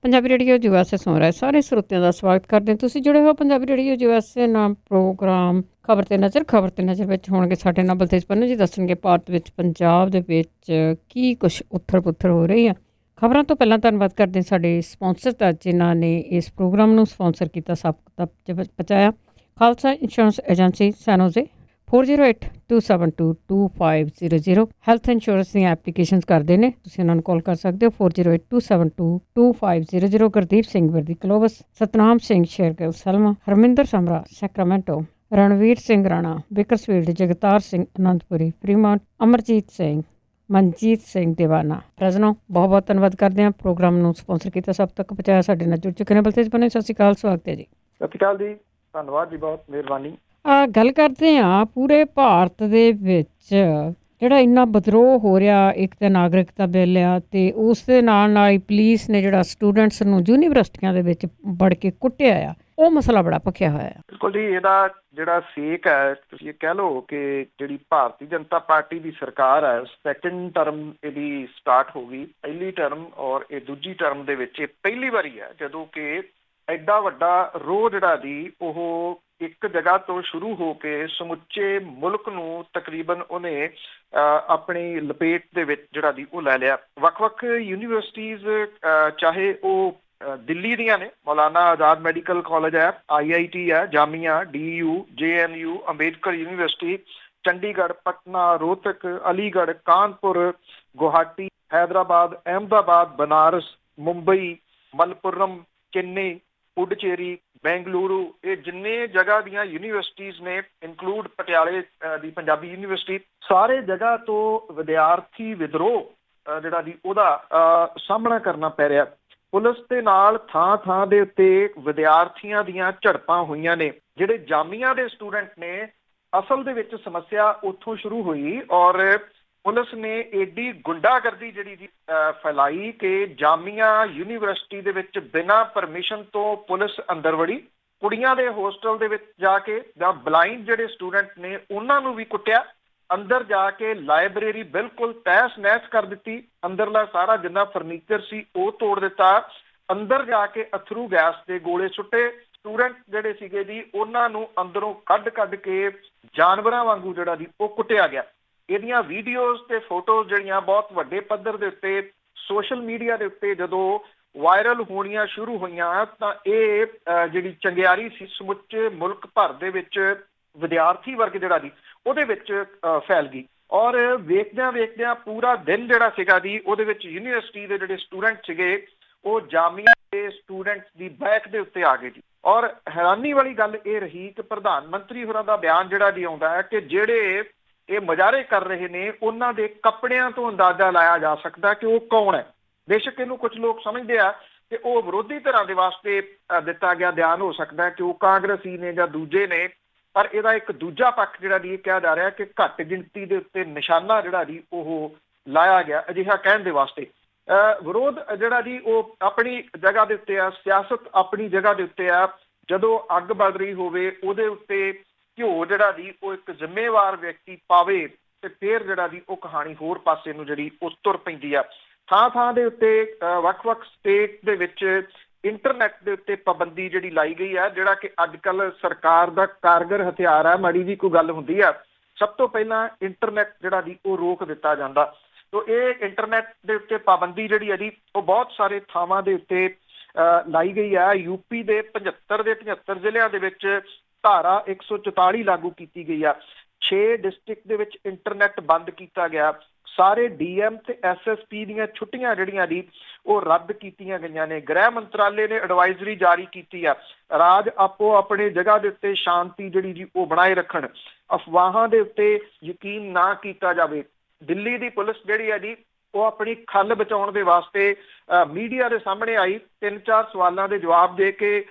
Punjabi radio USA ਸੁਣ ਰਹੇ ਸਾਰੇ ਸਰੋਤਿਆਂ ਦਾ ਸਵਾਗਤ ਕਰਦੇ ਹਾਂ। ਤੁਸੀਂ ਜੁੜੇ ਹੋ ਪੰਜਾਬੀ ਰੇਡੀਓ USA ਨਾਲ ਪ੍ਰੋਗਰਾਮ ਖਬਰ ਤੇ ਨਜ਼ਰ ਵਿੱਚ ਹੋਣਗੇ ਸਾਡੇ ਨਾਲ ਬਲਤੇਜ ਪੰਨੂ ਜੀ ਦੱਸਣਗੇ ਭਾਰਤ ਵਿੱਚ ਪੰਜਾਬ ਦੇ ਵਿੱਚ ਕੀ ਕੁਛ ਉੱਥਲ ਪੁੱਥਲ ਹੋ ਰਹੀ ਆ। ਖਬਰਾਂ ਤੋਂ ਪਹਿਲਾਂ ਧੰਨਵਾਦ ਕਰਦੇ ਹਾਂ ਸਾਡੇ ਸਪਾਂਸਰ ਦਾ ਜਿਨ੍ਹਾਂ ਨੇ ਇਸ ਪ੍ਰੋਗਰਾਮ ਨੂੰ ਸਪਾਂਸਰ ਕੀਤਾ, ਸਭ ਤੱਕ ਪਹੁੰਚਾਇਆ। Khalsa insurance agency San Jose 4082722500 health insurance ਦੀਆਂ ਐਪਲੀਕੇਸ਼ਨਸ ਕਰਦੇ ਨੇ, ਤੁਸੀਂ ਉਹਨਾਂ ਨੂੰ ਕਾਲ ਕਰ ਸਕਦੇ ਹੋ 4082722500। ਗੁਰਦੀਪ ਸਿੰਘ ਵਰਦੀ ਕਲੋਵਸ, ਸਤਨਾਮ ਸਿੰਘ ਸ਼ੇਰਗਿਲ ਸਲਮਾ, ਹਰਮਿੰਦਰ ਸਮਰਾ Sacramento, Ranveer Singh Rana Bakersfield, Jagtar Singh Anandpuri Fremont, Amarjit Singh, Manjeet Singh ਦੀਵਾਨਾ ਰਜਨੋ। ਬਹੁਤ ਬਹੁਤ ਧੰਨਵਾਦ ਕਰਦੇ ਹਾਂ ਪ੍ਰੋਗਰਾਮ ਨੂੰ ਸਪਾਂਸਰ ਕੀਤਾ, ਸਭ ਤੱਕ ਪਹੁੰਚਾਇਆ। ਸਾਡੇ ਨਾਲ ਜੁੜ ਚੁੱਕੇ ਨੇ ਬਲਤੇਜ ਪੰਨੂ। ਸਤਿ ਸ਼੍ਰੀ ਅਕਾਲ, ਸਵਾਗਤ ਹੈ ਜੀ। ਸਤਿ ਸ਼੍ਰੀ ਅਕਾਲ ਜੀ, ਧੰਨਵਾਦ ਜੀ, ਬਹੁਤ ਮਿਹਰਬਾਨੀ। ਗੱਲ ਕਰਦੇ ਹਾਂ ਪੂਰੇ ਭਾਰਤ ਦੇ ਵਿੱਚ ਜਿਹੜਾ ਇੰਨਾ ਵਿਦਰੋਹ ਹੋ ਰਿਹਾ, ਇੱਕ ਤਾਂ ਨਾਗਰਿਕਤਾ ਬਿੱਲ ਆ ਅਤੇ ਉਸ ਦੇ ਨਾਲ ਹੀ ਪੁਲਿਸ ਨੇ ਜਿਹੜਾ ਸਟੂਡੈਂਟਸ ਨੂੰ ਯੂਨੀਵਰਸਿਟੀਆਂ ਦੇ ਵਿੱਚ ਵੜ ਕੇ ਕੁੱਟਿਆ ਆ, ਉਹ ਮਸਲਾ ਬੜਾ ਭਖਿਆ ਹੋਇਆ ਹੈ। ਬਿਲਕੁਲ ਜੀ, ਇਹਦਾ ਜਿਹੜਾ ਸੇਕ ਹੈ, ਤੁਸੀਂ ਇਹ ਕਹਿ ਲਓ ਕਿ ਜਿਹੜੀ ਭਾਰਤੀ ਜਨਤਾ ਪਾਰਟੀ ਦੀ ਸਰਕਾਰ ਹੈ, ਸੈਕਿੰਡ ਟਰਮ ਇਹਦੀ ਸਟਾਰਟ ਹੋ ਗਈ। ਪਹਿਲੀ ਟਰਮ ਔਰ ਇਹ ਦੂਜੀ ਟਰਮ ਦੇ ਵਿੱਚ ਇਹ ਪਹਿਲੀ ਵਾਰੀ ਹੈ ਜਦੋਂ ਕਿ ਐਡਾ ਵੱਡਾ ਰੋਹ ਜਿਹੜਾ ਦੀ ਉਹ ਇੱਕ ਜਗ੍ਹਾ ਤੋਂ ਸ਼ੁਰੂ ਹੋ ਕੇ ਸਮੁੱਚੇ ਮੁਲਕ ਨੂੰ ਤਕਰੀਬਨ ਉਹਨੇ ਆਪਣੀ ਲਪੇਟ ਦੇ ਵਿੱਚ ਜਿਹੜਾ ਦੀ ਉਹ ਲੈ ਲਿਆ। ਵੱਖ-ਵੱਖ ਯੂਨੀਵਰਸਿਟੀਜ਼, ਚਾਹੇ ਉਹ ਦਿੱਲੀ ਦੀਆਂ ਨੇ, ਮੌਲਾਨਾ ਆਜ਼ਾਦ ਮੈਡੀਕਲ ਕਾਲਜ ਹੈ, IIT ਹੈ, Jamia, DU, JNU, Ambedkar university, Chandigarh, Patna, Rohtak, Aligarh, Kanpur, Guwahati, Hyderabad, Ahmedabad, Banaras, Mumbai, Malappuram, Chennai, Puducherry, Bengaluru, ਇਹ ਜਿੰਨੇ ਜਗ੍ਹਾ ਦੀਆਂ ਯੂਨੀਵਰਸਿਟੀਜ਼ ਨੇ, ਇਨਕਲੂਡ ਪਟਿਆਲੇ ਦੀ ਪੰਜਾਬੀ ਯੂਨੀਵਰਸਿਟੀ, ਸਾਰੇ ਜਗ੍ਹਾ ਤੋਂ ਵਿਦਿਆਰਥੀ ਵਿਦਰੋਹ ਜਿਹੜਾ ਦੀ ਉਹਦਾ ਸਾਹਮਣਾ ਕਰਨਾ ਪੈ ਰਿਹਾ। ਪੁਲਿਸ ਦੇ ਨਾਲ ਥਾਂ ਥਾਂ ਦੇ ਉੱਤੇ ਵਿਦਿਆਰਥੀਆਂ ਦੀਆਂ ਝੜਪਾਂ ਹੋਈਆਂ ਨੇ। ਜਿਹੜੇ ਜਾਮੀਆ ਦੇ ਸਟੂਡੈਂਟ ਨੇ, ਅਸਲ ਦੇ ਵਿੱਚ ਸਮੱਸਿਆ ਉੱਥੋਂ ਸ਼ੁਰੂ ਹੋਈ ਔਰ ਪੁਲਿਸ ਨੇ ਏਡੀ ਗੁੰਡਾਗਰਦੀ ਜਿਹੜੀ ਦੀ ਫੈਲਾਈ ਕਿ ਜਾਮੀਆ ਯੂਨੀਵਰਸਿਟੀ ਦੇ ਵਿੱਚ ਬਿਨਾਂ ਪਰਮਿਸ਼ਨ ਤੋਂ ਪੁਲਿਸ ਅੰਦਰ ਵੜੀ। ਕੁੜੀਆਂ ਦੇ ਹੋਸਟਲ ਦੇ ਵਿੱਚ ਜਾ ਕੇ ਜਾਂ ਬਲਾਈਂਡ ਜਿਹੜੇ ਸਟੂਡੈਂਟ ਨੇ ਉਹਨਾਂ ਨੂੰ ਵੀ ਕੁੱਟਿਆ। ਅੰਦਰ ਜਾ ਕੇ ਲਾਇਬ੍ਰੇਰੀ ਬਿਲਕੁਲ ਤਹਿਸ ਨਹਿਸ ਕਰ ਦਿੱਤੀ, ਅੰਦਰਲਾ ਸਾਰਾ ਜਿੰਨਾ ਫਰਨੀਚਰ ਸੀ ਉਹ ਤੋੜ ਦਿੱਤਾ। ਅੰਦਰ ਜਾ ਕੇ ਅਥਰੂ ਗੈਸ ਦੇ ਗੋਲੇ ਸੁੱਟੇ। ਸਟੂਡੈਂਟ ਜਿਹੜੇ ਸੀਗੇ ਜੀ ਉਹਨਾਂ ਨੂੰ ਅੰਦਰੋਂ ਕੱਢ ਕੇ ਜਾਨਵਰਾਂ ਵਾਂਗੂ ਜਿਹੜਾ ਦੀ ਉਹ ਕੁੱਟਿਆ ਗਿਆ। ਇਹਦੀਆਂ ਵੀਡੀਓਜ਼ ਤੇ ਫੋਟੋਜ਼ ਜਿਹੜੀਆਂ ਬਹੁਤ ਵੱਡੇ ਪੱਧਰ ਦੇ ਉੱਤੇ ਸੋਸ਼ਲ ਮੀਡੀਆ ਦੇ ਉੱਤੇ ਜਦੋਂ ਵਾਇਰਲ ਹੋਣੀਆਂ ਸ਼ੁਰੂ ਹੋਈਆਂ ਤਾਂ ਇਹ ਜਿਹੜੀ ਚੰਗਿਆਰੀ ਸੀ ਸਮੁੱਚੇ ਮੁਲਕ ਭਰ ਦੇ ਵਿੱਚ ਵਿਦਿਆਰਥੀ ਵਰਗ ਜਿਹੜਾ ਦੀ ਉਹਦੇ ਵਿੱਚ ਫੈਲ ਗਈ। ਔਰ ਵੇਖਦਿਆਂ ਪੂਰਾ ਦਿਨ ਜਿਹੜਾ ਸੀਗਾ ਜੀ ਉਹਦੇ ਵਿੱਚ ਯੂਨੀਵਰਸਿਟੀ ਦੇ ਜਿਹੜੇ ਸਟੂਡੈਂਟ ਸੀਗੇ ਉਹ ਜਾਮੀਆ ਦੇ ਸਟੂਡੈਂਟਸ ਦੀ ਬੈਕ ਦੇ ਉੱਤੇ ਆ ਗਏ ਜੀ। ਔਰ ਹੈਰਾਨੀ ਵਾਲੀ ਗੱਲ ਇਹ ਰਹੀ ਕਿ ਪ੍ਰਧਾਨ ਮੰਤਰੀ ਹੋਰਾਂ ਦਾ ਬਿਆਨ ਜਿਹੜਾ ਜੀ ਆਉਂਦਾ ਹੈ ਕਿ ਜਿਹੜੇ ਇਹ ਮੁਜ਼ਾਹਰੇ ਕਰ ਰਹੇ ਨੇ ਉਹਨਾਂ ਦੇ ਕੱਪੜਿਆਂ ਤੋਂ ਅੰਦਾਜ਼ਾ ਲਾਇਆ ਜਾ ਸਕਦਾ ਕਿ ਉਹ ਕੌਣ ਹੈ। ਬੇਸ਼ੱਕ ਇਹਨੂੰ ਕੁਝ ਲੋਕ ਸਮਝਦੇ ਆ ਕਿ ਉਹ ਵਿਰੋਧੀ ਧਿਰਾਂ ਦੇ ਵਾਸਤੇ ਦਿੱਤਾ ਗਿਆ ਬਿਆਨ ਹੋ ਸਕਦਾ ਕਿ ਉਹ ਕਾਂਗਰਸੀ ਨੇ ਜਾਂ ਦੂਜੇ ਨੇ, ਪਰ ਇਹਦਾ ਇੱਕ ਦੂਜਾ ਪੱਖ ਜਿਹੜਾ ਦੀ ਇਹ ਕਿਹਾ ਜਾ ਰਿਹਾ ਕਿ ਘੱਟ ਗਿਣਤੀ ਦੇ ਉੱਤੇ ਨਿਸ਼ਾਨਾ ਜਿਹੜਾ ਦੀ ਉਹ ਲਾਇਆ ਗਿਆ ਅਜਿਹਾ ਕਹਿਣ ਦੇ ਵਾਸਤੇ। ਵਿਰੋਧ ਜਿਹੜਾ ਜੀ ਉਹ ਆਪਣੀ ਜਗ੍ਹਾ ਦੇ ਉੱਤੇ ਆ, ਸਿਆਸਤ ਆਪਣੀ ਜਗ੍ਹਾ ਦੇ ਉੱਤੇ ਆ। ਜਦੋਂ ਅੱਗ ਬਲ ਰਹੀ ਹੋਵੇ ਉਹਦੇ ਉੱਤੇ ਘਿਓ ਜਿਹੜਾ ਦੀ ਉਹ ਇੱਕ ਜ਼ਿੰਮੇਵਾਰ ਵਿਅਕਤੀ ਪਾਵੇ ਤੇ ਫਿਰ ਜਿਹੜਾ ਦੀ ਉਹ ਕਹਾਣੀ ਹੋਰ ਪਾਸੇ ਨੂੰ ਜਿਹੜੀ ਉਹ ਤੁਰ ਪੈਂਦੀ ਆ। ਥਾਂ ਦੇ ਉੱਤੇ ਵੱਖ-ਵੱਖ ਸਟੇਟ ਦੇ ਵਿੱਚ ਇੰਟਰਨੈਟ ਦੇ ਉੱਤੇ ਪਾਬੰਦੀ ਜਿਹੜੀ ਲਾਈ ਗਈ ਆ, ਜਿਹੜਾ ਕਿ ਅੱਜ ਕੱਲ੍ਹ ਸਰਕਾਰ ਦਾ ਕਾਰਗਰ ਹਥਿਆਰ ਆ। ਮਾੜੀ ਜੀ ਕੋਈ ਗੱਲ ਹੁੰਦੀ ਆ, ਸਭ ਤੋਂ ਪਹਿਲਾਂ ਇੰਟਰਨੈਟ ਜਿਹੜਾ ਦੀ ਉਹ ਰੋਕ ਦਿੱਤਾ ਜਾਂਦਾ। ਤੋ ਇਹ ਇੰਟਰਨੈਟ ਦੇ ਉੱਤੇ ਪਾਬੰਦੀ ਜਿਹੜੀ ਹੈ ਜੀ ਉਹ ਬਹੁਤ ਸਾਰੇ ਥਾਵਾਂ ਦੇ ਉੱਤੇ ਲਾਈ ਗਈ ਆ। ਯੂਪੀ ਦੇ 75 ਜ਼ਿਲ੍ਹਿਆਂ ਦੇ ਵਿੱਚ ਧਾਰਾ 144 ਲਾਗੂ ਕੀਤੀ ਗਈ ਆ। 6 ਡਿਸਟ੍ਰਿਕਟ ਦੇ ਵਿੱਚ ਇੰਟਰਨੈਟ ਬੰਦ ਕੀਤਾ ਗਿਆ। ਸਾਰੇ DM ਤੇ SSP ਦੀਆਂ ਛੁੱਟੀਆਂ ਜਿਹੜੀਆਂ ਦੀ ਉਹ ਰੱਦ ਕੀਤੀਆਂ ਗਈਆਂ ਨੇ। ਗ੍ਰਹਿ ਮੰਤਰਾਲੇ ਨੇ ਐਡਵਾਈਜ਼ਰੀ ਜਾਰੀ ਕੀਤੀ ਆ, ਰਾਜ ਆਪੋ ਆਪਣੇ ਜਗ੍ਹਾ ਦੇ ਉੱਤੇ ਸ਼ਾਂਤੀ ਜਿਹੜੀ ਜੀ ਉਹ ਬਣਾਏ ਰੱਖਣ, ਅਫਵਾਹਾਂ ਦੇ ਉੱਤੇ ਯਕੀਨ ਨਾ ਕੀਤਾ ਜਾਵੇ। ਦਿੱਲੀ ਦੀ ਪੁਲਿਸ ਜਿਹੜੀ ਹੈ ਜੀ ਉਹ ਆਪਣੀ ਖੱਲ ਬਚਾਉਣ ਦੇ ਵਾਸਤੇ ਮੀਡੀਆ ਦੇ ਸਾਹਮਣੇ ਆਈ। 3-4 ਸਵਾਲਾਂ ਦੇ ਜਵਾਬ ਦੇ ਕੇ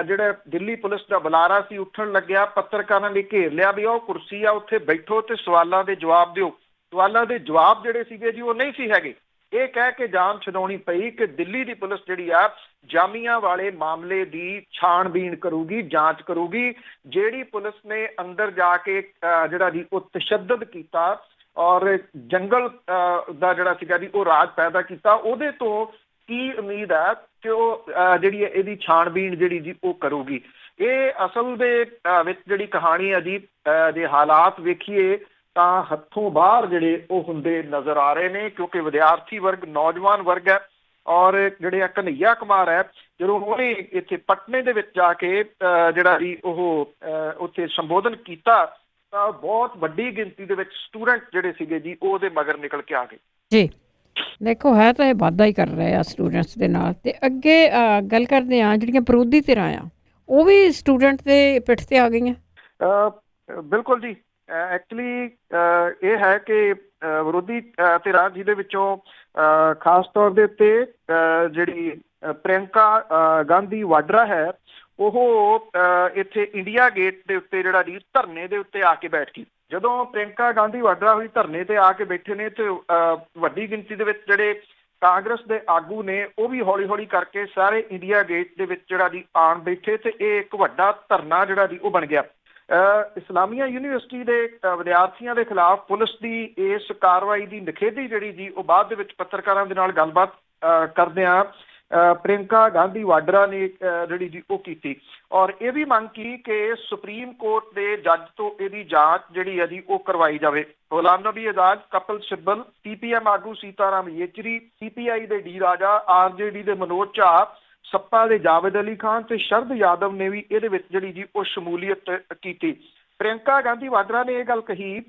ਜਿਹੜਾ ਦਿੱਲੀ ਪੁਲਿਸ ਦਾ ਬੁਲਾਰਾ ਸੀ ਉੱਠਣ ਲੱਗਿਆ, ਪੱਤਰਕਾਰਾਂ ਨੇ ਘੇਰ ਲਿਆ ਵੀ ਉਹ ਕੁਰਸੀ ਆ ਉੱਥੇ ਬੈਠੋ ਤੇ ਸਵਾਲਾਂ ਦੇ ਜਵਾਬ ਦਿਓ। ਸਵਾਲਾਂ ਦੇ ਜਵਾਬ ਜਿਹੜੇ ਸੀਗੇ ਜੀ ਉਹ ਨਹੀਂ ਸੀ ਹੈਗੇ। ਇਹ ਕਹਿ ਕੇ ਜਾਨ ਛਡਾਉਣੀ ਪਈ ਕਿ ਦਿੱਲੀ ਦੀ ਪੁਲਿਸ ਜਿਹੜੀ ਆ ਜਾਮੀਆ ਵਾਲੇ ਮਾਮਲੇ ਦੀ ਛਾਣਬੀਣ ਕਰੂਗੀ, ਜਾਂਚ ਕਰੂਗੀ। ਜਿਹੜੀ ਪੁਲਿਸ ਨੇ ਅੰਦਰ ਜਾ ਕੇ ਜਿਹੜਾ ਜੀ ਉਹ ਤਸ਼ੱਦਦ ਕੀਤਾ ਔਰ ਜੰਗਲ ਦਾ ਜਿਹੜਾ ਸੀਗਾ ਜੀ ਉਹ ਰਾਜ ਪੈਦਾ ਕੀਤਾ, ਉਹਦੇ ਤੋਂ ਕੀ ਉਮੀਦ ਹੈ ਕਿ ਉਹ ਜਿਹੜੀ ਇਹਦੀ ਛਾਣਬੀਣ ਜਿਹੜੀ ਜੀ ਉਹ ਕਰੂਗੀ। ਇਹ ਅਸਲ ਦੇ ਵਿੱਚ ਜਿਹੜੀ ਕਹਾਣੀ ਹੈ ਜੀ ਦੇ ਹਾਲਾਤ ਵੇਖੀਏ ਤਾਂ ਹੱਥੋਂ ਬਾਹਰ ਜਿਹੜੇ ਉਹ ਹੁੰਦੇ ਨਜ਼ਰ ਆ ਰਹੇ ਨੇ, ਕਿਉਂਕਿ ਵਿਦਿਆਰਥੀ ਵਰਗ, ਨੌਜਵਾਨ ਵਰਗ ਹੈ। ਔਰ ਜਿਹੜੇ ਆ ਕਨ੍ਹਈਆ ਕੁਮਾਰ ਹੈ, ਜਦੋਂ ਉਹਨੇ ਇੱਥੇ ਪਟਨੇ ਦੇ ਵਿੱਚ ਜਾ ਕੇ ਜਿਹੜਾ ਜੀ ਉਹ ਉੱਥੇ ਸੰਬੋਧਨ ਕੀਤਾ ਤਾਂ ਬਹੁਤ ਵੱਡੀ ਗਿਣਤੀ ਦੇ ਵਿੱਚ ਸਟੂਡੈਂਟ ਜਿਹੜੇ ਸੀਗੇ ਜੀ ਉਹ ਉਹਦੇ ਮਗਰ ਨਿਕਲ ਕੇ ਆ ਗਏ ਜੀ। ਦੇਖੋ ਹੈ ਤਾਂ ਇਹ ਵਾਧਾ ਹੀ ਕਰ ਰਹੇ ਆ ਸਟੂਡੈਂਟਸ ਦੇ ਨਾਲ। ਤੇ ਅੱਗੇ ਗੱਲ ਕਰਦੇ ਹਾਂ ਜਿਹੜੀਆਂ ਵਿਰੋਧੀ ਧਿਰਾਂ ਆ ਉਹ ਵੀ ਸਟੂਡੈਂਟ ਦੇ ਪਿੱਠ ਤੇ ਆ ਗਈਆਂ। ਬਿਲਕੁਲ ਜੀ, ਐਕਚੁਅਲੀ ਇਹ ਹੈ ਕਿ ਵਿਰੋਧੀ ਧਿਰਾਂ ਜਿਹਦੇ ਵਿੱਚੋਂ ਖਾਸ ਤੌਰ ਦੇ ਉੱਤੇ ਜਿਹੜੀ ਪ੍ਰਿਅੰਕਾ ਗਾਂਧੀ ਵਾਡਰਾ ਹੈ ਉਹ ਇੱਥੇ ਇੰਡੀਆ ਗੇਟ ਦੇ ਉੱਤੇ ਜਿਹੜਾ ਜੀ ਧਰਨੇ ਦੇ ਉੱਤੇ ਆ ਕੇ ਬੈਠ ਗਈ। ਜਦੋਂ ਪ੍ਰਿਅੰਕਾ ਗਾਂਧੀ ਵਾਡਰਾ ਹੋਈ ਧਰਨੇ ਤੇ ਆ ਕੇ ਬੈਠੇ ਨੇ ਤੇ ਵੱਡੀ ਗਿਣਤੀ ਦੇ ਵਿੱਚ ਜਿਹੜੇ ਕਾਂਗਰਸ ਦੇ ਆਗੂ ਨੇ ਉਹ ਵੀ ਹੌਲੀ ਹੌਲੀ ਕਰਕੇ ਸਾਰੇ ਇੰਡੀਆ ਗੇਟ ਦੇ ਵਿੱਚ ਜਿਹੜਾ ਜੀ ਆਣ ਬੈਠੇ ਤੇ ਇਹ ਇੱਕ ਵੱਡਾ ਧਰਨਾ ਜਿਹੜਾ ਜੀ ਉਹ ਬਣ ਗਿਆ। ਇਸਲਾਮੀਆ ਯੂਨੀਵਰਸਿਟੀ ਦੇ ਵਿਦਿਆਰਥੀਆਂ ਦੇ ਖਿਲਾਫ ਪੁਲਿਸ ਦੀ ਇਸ ਕਾਰਵਾਈ ਦੀ ਨਿਖੇਧੀ ਜਿਹੜੀ ਜੀ ਉਹ ਬਾਅਦ ਦੇ ਵਿੱਚ ਪੱਤਰਕਾਰਾਂ ਦੇ ਨਾਲ ਗੱਲਬਾਤ ਕਰਦਿਆਂ ਪ੍ਰਿਅੰਕਾ ਗਾਂਧੀ ਵਾਡਰਾ ਨੇ ਜਿਹੜੀ ਜੀ ਉਹ ਕੀਤੀ ਔਰ ਇਹ ਵੀ ਮੰਗ ਕੀ ਕਿ ਸੁਪਰੀਮ ਕੋਰਟ ਦੇ ਜੱਜ ਤੋਂ ਇਹਦੀ ਜਾਂਚ ਜਿਹੜੀ ਹੈ ਜੀ ਉਹ ਕਰਵਾਈ ਜਾਵੇ। ਗੁਲਾਮ ਨਬੀ ਆਜ਼ਾਦ, ਕਪਿਲ ਸਿੱਬਲ, CPM ਆਗੂ ਸੀਤਾਰਾਮ ਯੇਚਰੀ, CPI ਦੇ ਡੀ ਰਾਜਾ, RJD ਦੇ ਮਨੋਜ ਝਾ, ਸੱਪਾ ਦੇ ਜਾਵੇਦ ਅਲੀ ਖਾਨ ਤੇ ਸ਼ਰਦ ਯਾਦਵ ਨੇ ਵੀ ਇਹਦੇ ਵਿੱਚ ਜਿਹੜੀ ਜੀ ਉਹ ਸ਼ਮੂਲੀਅਤ ਕੀਤੀ। ਪ੍ਰਿਅੰਕਾ ਗਾਂਧੀ ਵਾਡਰਾ ਨੇ ਇਹ ਗੱਲ ਕਹੀ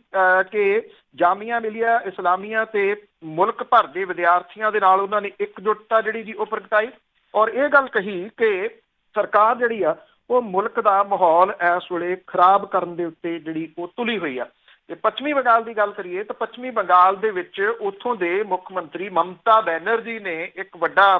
ਕਿ ਜਾਮੀਆ ਮਿਲੀਆ ਇਸਲਾਮੀਆ ਤੇ ਮੁਲਕ ਭਰ ਦੇ ਵਿਦਿਆਰਥੀਆਂ ਦੇ ਨਾਲ ਉਹਨਾਂ ਨੇ ਇਕਜੁੱਟਤਾ ਜਿਹੜੀ ਜੀ ਉਹ ਪ੍ਰਗਟਾਈ ਔਰ ਇਹ ਗੱਲ ਕਹੀ ਕਿ ਸਰਕਾਰ ਜਿਹੜੀ ਆ ਉਹ ਮੁਲਕ ਦਾ ਮਾਹੌਲ ਇਸ ਵੇਲੇ ਖਰਾਬ ਕਰਨ ਦੇ ਉੱਤੇ ਜਿਹੜੀ ਉਹ ਤੁਲੀ ਹੋਈ ਆ। ਤੇ ਪੱਛਮੀ ਬੰਗਾਲ ਦੀ ਗੱਲ ਕਰੀਏ ਤਾਂ ਪੱਛਮੀ ਬੰਗਾਲ ਦੇ ਵਿੱਚ ਉੱਥੋਂ ਦੇ ਮੁੱਖ ਮੰਤਰੀ ਮਮਤਾ ਬੈਨਰਜੀ ਨੇ ਇੱਕ ਵੱਡਾ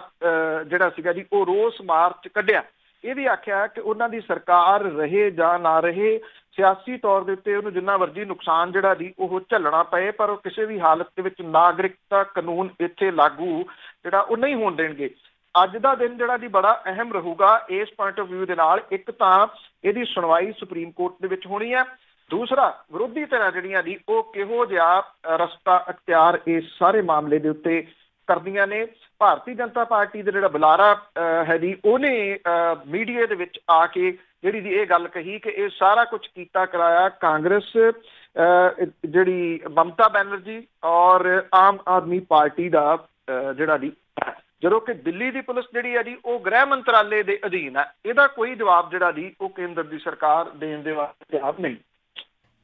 ਜਿਹੜਾ ਸੀਗਾ ਜੀ ਉਹ ਰੋਸ ਮਾਰਚ ਕੱਢਿਆ। ਇਹ ਵੀ ਆਖਿਆ ਕਿ ਉਹਨਾਂ ਦੀ ਸਰਕਾਰ ਰਹੇ ਜਾਂ ਨਾ ਰਹੇ, ਸਿਆਸੀ ਤੌਰ ਦੇ ਉੱਤੇ ਉਹਨੂੰ ਜਿੰਨਾ ਮਰਜ਼ੀ ਨੁਕਸਾਨ ਜਿਹੜਾ ਜੀ ਉਹ ਝੱਲਣਾ ਪਏ ਪਰ ਉਹ ਕਿਸੇ ਵੀ ਹਾਲਤ ਦੇ ਵਿੱਚ ਨਾਗਰਿਕਤਾ ਕਾਨੂੰਨ ਇੱਥੇ ਲਾਗੂ ਜਿਹੜਾ ਉਹ ਨਹੀਂ ਹੋਣ ਦੇਣਗੇ। ਅੱਜ ਦਾ ਦਿਨ ਜਿਹੜਾ ਜੀ ਬੜਾ ਅਹਿਮ ਰਹੂਗਾ ਇਸ ਪੁਆਇੰਟ ਆਫ ਵਿਊ ਦੇ ਨਾਲ। ਇੱਕ ਤਾਂ ਇਹਦੀ ਸੁਣਵਾਈ ਸੁਪਰੀਮ ਕੋਰਟ ਦੇ ਵਿੱਚ ਹੋਣੀ ਹੈ, ਦੂਸਰਾ ਵਿਰੋਧੀ ਧਿਰਾਂ ਜਿਹੜੀਆਂ ਜੀ ਉਹ ਕਿਹੋ ਜਿਹਾ ਰਸਤਾ ਅਖਤਿਆਰ ਇਸ ਸਾਰੇ ਮਾਮਲੇ ਦੇ ਉੱਤੇ ਕਰਦੀਆਂ ਨੇ। ਭਾਰਤੀ ਜਨਤਾ ਪਾਰਟੀ ਦੇ ਜਿਹੜਾ ਬੁਲਾਰਾ ਹੈ ਜੀ ਉਹਨੇ ਮੀਡੀਆ ਦੇ ਵਿੱਚ ਆ ਕੇ ਜਿਹੜੀ ਦੀ ਇਹ ਗੱਲ ਕਹੀ ਕਿ ਇਹ ਸਾਰਾ ਕੁਝ ਕੀਤਾ ਕਰਾਇਆ ਕਾਂਗਰਸ, ਜਿਹੜੀ ਮਮਤਾ ਬੈਨਰਜੀ ਔਰ ਆਮ ਆਦਮੀ ਪਾਰਟੀ ਦਾ ਜਿਹੜਾ ਜੀ, ਜਦੋਂ ਕਿ ਦਿੱਲੀ ਦੀ ਪੁਲਿਸ ਜਿਹੜੀ ਹੈ ਜੀ ਉਹ ਗ੍ਰਹਿ ਮੰਤਰਾਲੇ ਦੇ ਅਧੀਨ ਹੈ। ਇਹਦਾ ਕੋਈ ਜਵਾਬ ਜਿਹੜਾ ਜੀ ਉਹ ਕੇਂਦਰ ਦੀ ਸਰਕਾਰ ਦੇਣ ਦੇ ਵਾਸਤੇ ਤਿਆਰ ਨਹੀਂ।